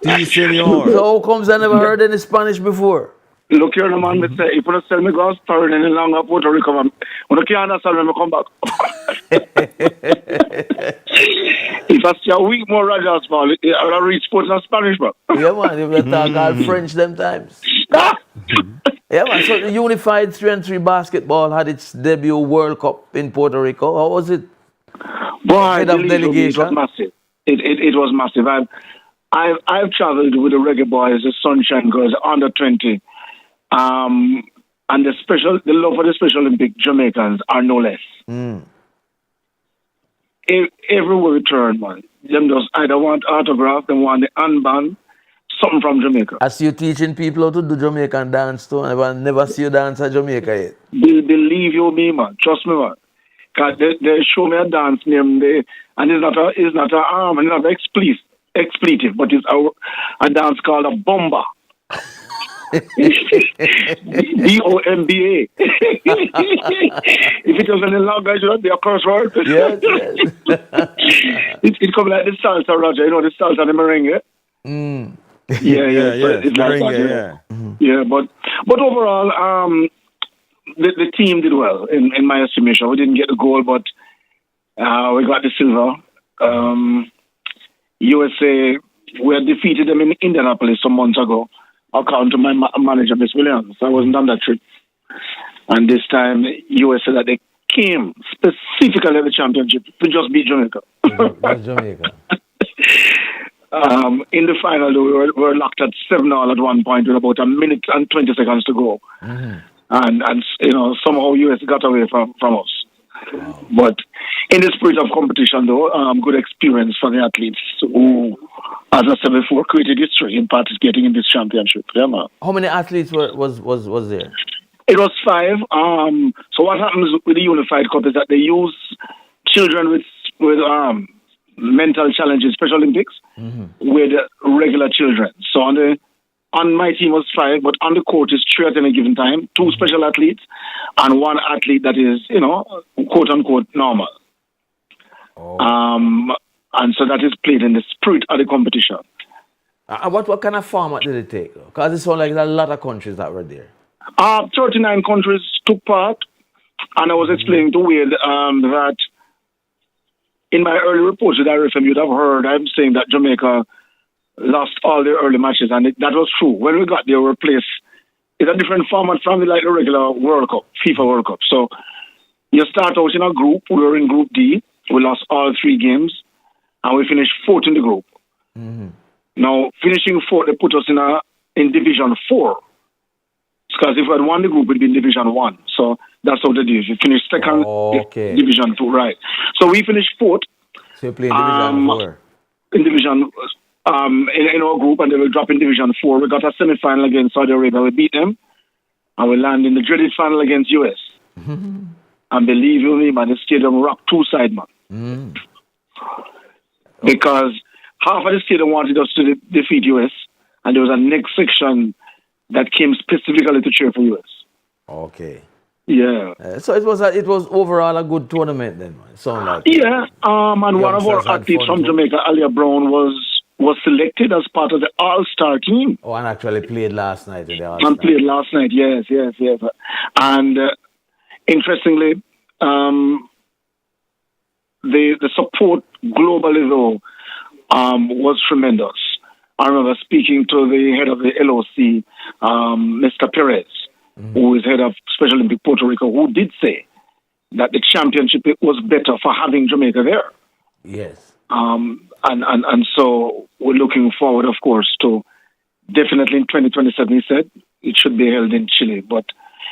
Sí, señor. So how comes I never heard any Spanish before? Look here, the man, say, if you tell me go story any longer Puerto Rico, man, when you can't understand when I come back. If I see a week more Rogers, man, I'll reach sports in Spanish, man. Yeah, man, if you talk all French them times. Yeah, man, so the Unified 3-on-3 basketball had its debut World Cup in Puerto Rico. How was it? Boy, it was massive. It was massive. I've traveled with the reggae boys, the Sunshine Girls, under 20. And the love for the Special Olympic Jamaicans are no less. Everywhere we turn, man, them just either want autograph, they want the handband, something from Jamaica. As you teaching people how to do Jamaican dance too, and I never see you dance at Jamaica yet. Believe you me, man. Trust me, man. Cause they show me a dance name there, and it's not an expletive, but it's a dance called a bomba. B-O-M-B-A. If it was any longer, it would be a curse word. Yes. It comes like the salsa, Roger. The salsa and the merengue. Yeah, but overall, the team did well in my estimation. We didn't get the goal, but we got the silver. USA, we had defeated them in Indianapolis some months ago, according to my manager, Miss Williams. I wasn't on that trip. And this time, USA said that they came specifically at the championship to just beat Jamaica. Jamaica. In the final, we were locked at 7-all at one point with about a minute and 20 seconds to go. And somehow US got away from us. Wow. But in the spirit of competition, though, good experience for the athletes who, as I said before, created history in participating in this championship. Yeah, man. How many athletes was there? It was 5. So what happens with the Unified Cup is that they use children with mental challenges, Special Olympics, with regular children. So on on my team was 5, but on the court is 3 at any given time, 2 special athletes, and 1 athlete that is, quote unquote normal. And so that is played in the spirit of the competition. What kind of format did it take? Because it sounds like a lot of countries that were there. 39 countries took part, and I was explaining to Wade that in my early reports with RFM, you'd have heard I'm saying that Jamaica lost all their early matches, and that was true. When we got there, we were placed. It's a different format from the regular World Cup, FIFA World Cup. So you start out in a group. We were in Group D. We lost all 3 games, and we finished 4th in the group. Now, finishing 4th, they put us in Division 4. Because if we had won the group, we'd be in Division 1. So that's how they do it. You finish 2nd, Division 2, right. So we finished 4th. So you play in Division 4? In Division, in our group, and they will drop in Division 4. We got a semi-final against Saudi Arabia. We beat them. And we land in the dreaded final against US. And believe you me, man, the stadium rocked 2-side, man. Because half of the stadium wanted us to defeat US, and there was a next section that came specifically to cheer for US. Okay. Yeah. So it was overall a good tournament then, man. Sound like and one of our athletes from Jamaica, Alia Brown, was selected as part of the All-Star team. Oh, and actually played last night in the All-Star. And played last night, yes. And interestingly, the support globally though was tremendous. I remember speaking to the head of the LOC, Mr. Perez, who is head of Special Olympic Puerto Rico, who did say that the championship was better for having Jamaica there. Yes. And so we're looking forward, of course, to definitely in 2027, he said, it should be held in Chile. But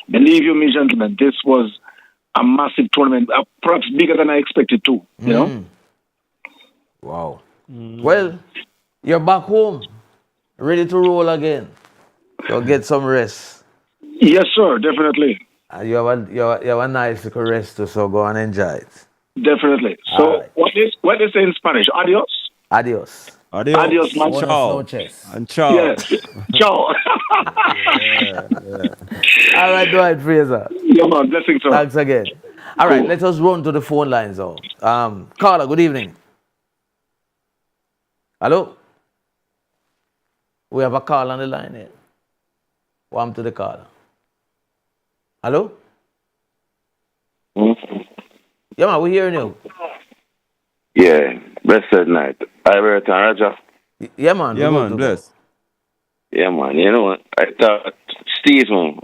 believe you me, gentlemen, this was a massive tournament, perhaps bigger than I expected to, you know? Wow. Well, you're back home, ready to roll again. So get some rest. Yes, sir, definitely. You have a nice little rest too, so go and enjoy it. Definitely. So what they say in Spanish? Adios? Adios. Adios, man. Ciao. And ciao. Yes. Ciao. All right, Dwight Fraser. Yeah, man. Blessings, sir. Thanks again. All right, let us run to the phone lines now. Carla, good evening. Hello? We have a call on the line here. Welcome to the caller. Hello? Yeah, man, we're hearing you. Yeah, blessed night. I read Raja. Yeah, man. Yeah, man, bless. Yeah, man. You know what? I thought Stephen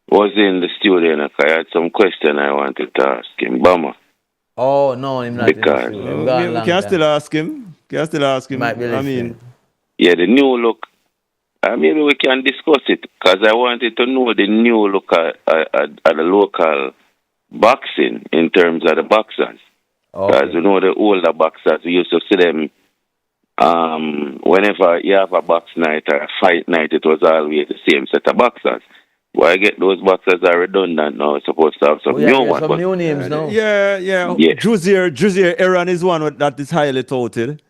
was in the studio and I had some question I wanted to ask him. Bama. Oh, no, I'm not because in the studio. We can still ask him. Might be listening. Yeah, the new look. Maybe we can discuss it because I wanted to know the new look at the local boxing in terms of the boxers. Because you know the older boxers, we used to see them whenever you have a box night or a fight night, it was always the same set of boxers. Why I get those boxers are redundant now? We're supposed to have some new ones. Some new names now. Yeah. Juzier Aaron is one that is highly touted.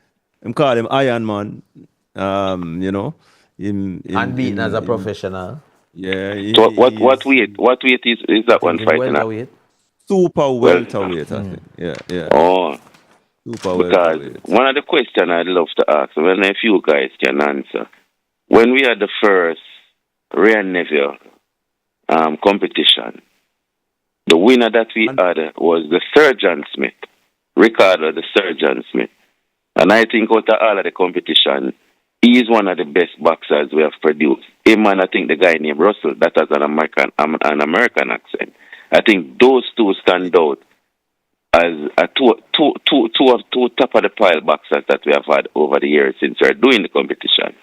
I'm call him Iron Man. You know. Unbeaten as a professional. Yeah. So what weight is that one fighting at? Super welterweight, I think. Yeah. Oh. Super because welterweight. One of the questions I'd love to ask, and if you guys can answer, when we had the first Ray and Neville competition, the winner that we had was the Surgeon Smith, Ricardo the Surgeon Smith. And I think out of all of the competition, he is one of the best boxers we have produced. Him and I think the guy named Russell, that has an American accent. I think those two stand out as two top of the pile boxers that we have had over the years since we're doing the competition.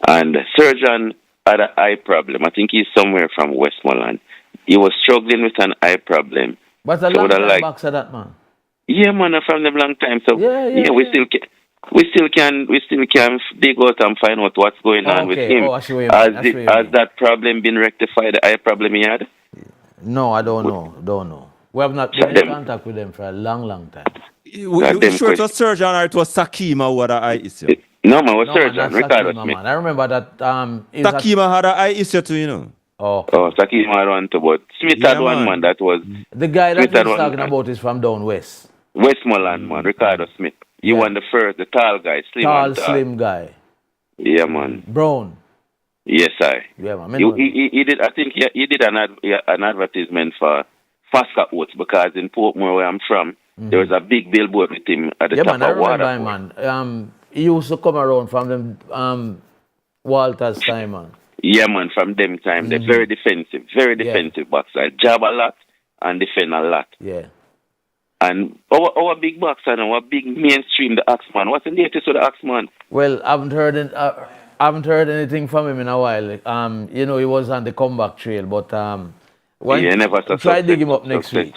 And Surgeon had an eye problem. I think he's somewhere from Westmoreland. He was struggling with an eye problem. But a long time boxer, that man. Yeah, man, from them long time. So we still can dig out and find out what's going on with him. Has that problem been rectified? The eye problem he had? No, I don't know. We have not been in contact with them for a long time. You sure it was Surgeon or it was Sakima who had an eye issue? No, man, was no, surgeon. man, Ricardo Sakima, Smith. man. I remember that. Takima had an eye issue too, you know. Oh, Sakima had one too, but Smith had one, man, that was... The guy that Smith he's had talking one, about is from down west. Westmoreland, man, Ricardo Smith. He won the first, the tall guy, slim Tall, and tall. slim guy. Yeah, man. Brown. Yes, I. Yeah, man. He did. I think he did an advertisement for Fasca Oats because in Portmore, where I'm from, there was a big billboard with him at the top man, I of remember water. him, man. He used to come around from them Walter's time, man. Yeah, man, from them time. They're very defensive boxer. Jab a lot and defend a lot. Yeah. And our big boxer and our big mainstream, the Axeman. What's the latest with the Axeman? Well, I haven't heard anything from him in a while. You know, he was on the comeback trail, but try to dig him up next week.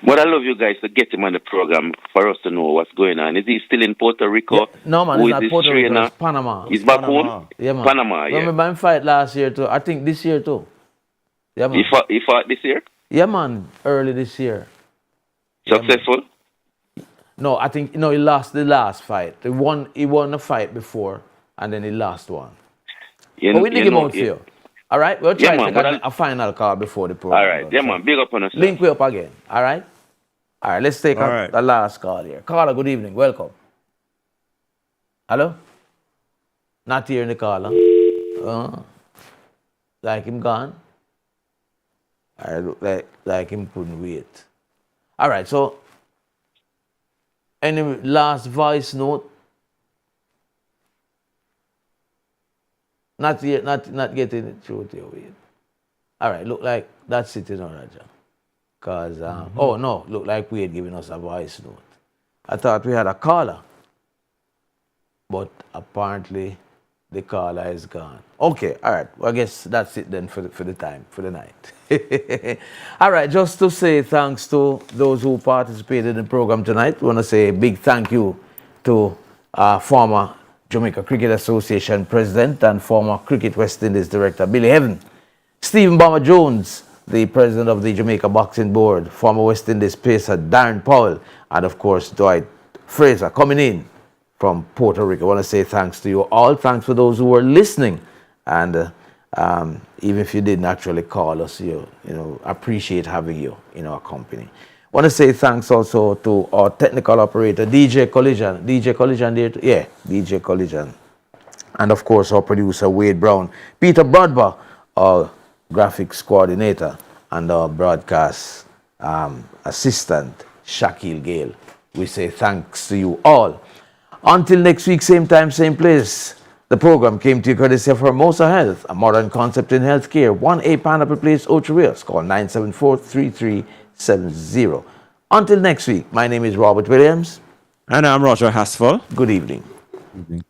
But I love you guys to get him on the program for us to know what's going on. Is he still in Puerto Rico? Yeah. No, man, he's not Puerto Rico, it's Panama. He's back home? Yeah, man. Panama, yeah. Remember him fight last year too. I think this year too. Yeah, man. He fought this year? Yeah, man, early this year. Successful? Yeah, no, I think he lost the last fight. He won a fight before and then he lost one. But we dig him out for you. All right? We'll try to take a final call before the program. All right. Yeah, man. Big up on us. Link we up again. All right? All right. Let's take the last call here. Caller, good evening. Welcome. Hello? Not hearing the caller. Like him gone? I look like him couldn't wait. All right. So, any last voice note? Not yet, not getting it through to you. All right, look like that's it, you know, Raja. Because, oh no, look like we had given us a voice note. I thought we had a caller, but apparently the caller is gone. Okay, all right, well, I guess that's it then for the night. All right, just to say thanks to those who participated in the program tonight. I want to say a big thank you to former Jamaica Cricket Association President and former Cricket West Indies Director Billy Heaven, Stephen Bomber Jones, the President of the Jamaica Boxing Board, former West Indies pacer Darren Powell, and of course Dwight Fraser coming in from Puerto Rico. I want to say thanks to you all. Thanks for those who were listening, and even if you didn't actually call us, you know, appreciate having you in our company. I want to say thanks also to our technical operator, DJ Collision. DJ Collision there? Yeah, DJ Collision. And of course, our producer, Wade Brown. Peter Brodba, our graphics coordinator, and our broadcast assistant, Shaquille Gale. We say thanks to you all. Until next week, same time, same place. The program came to you courtesy of Hermosa Health, a modern concept in healthcare. 1A Pineapple Place, Ocho Rios. Call 974-3370. Until next week, my name is Robert Williams. And I'm Roger Hasfall. Good evening. Good evening.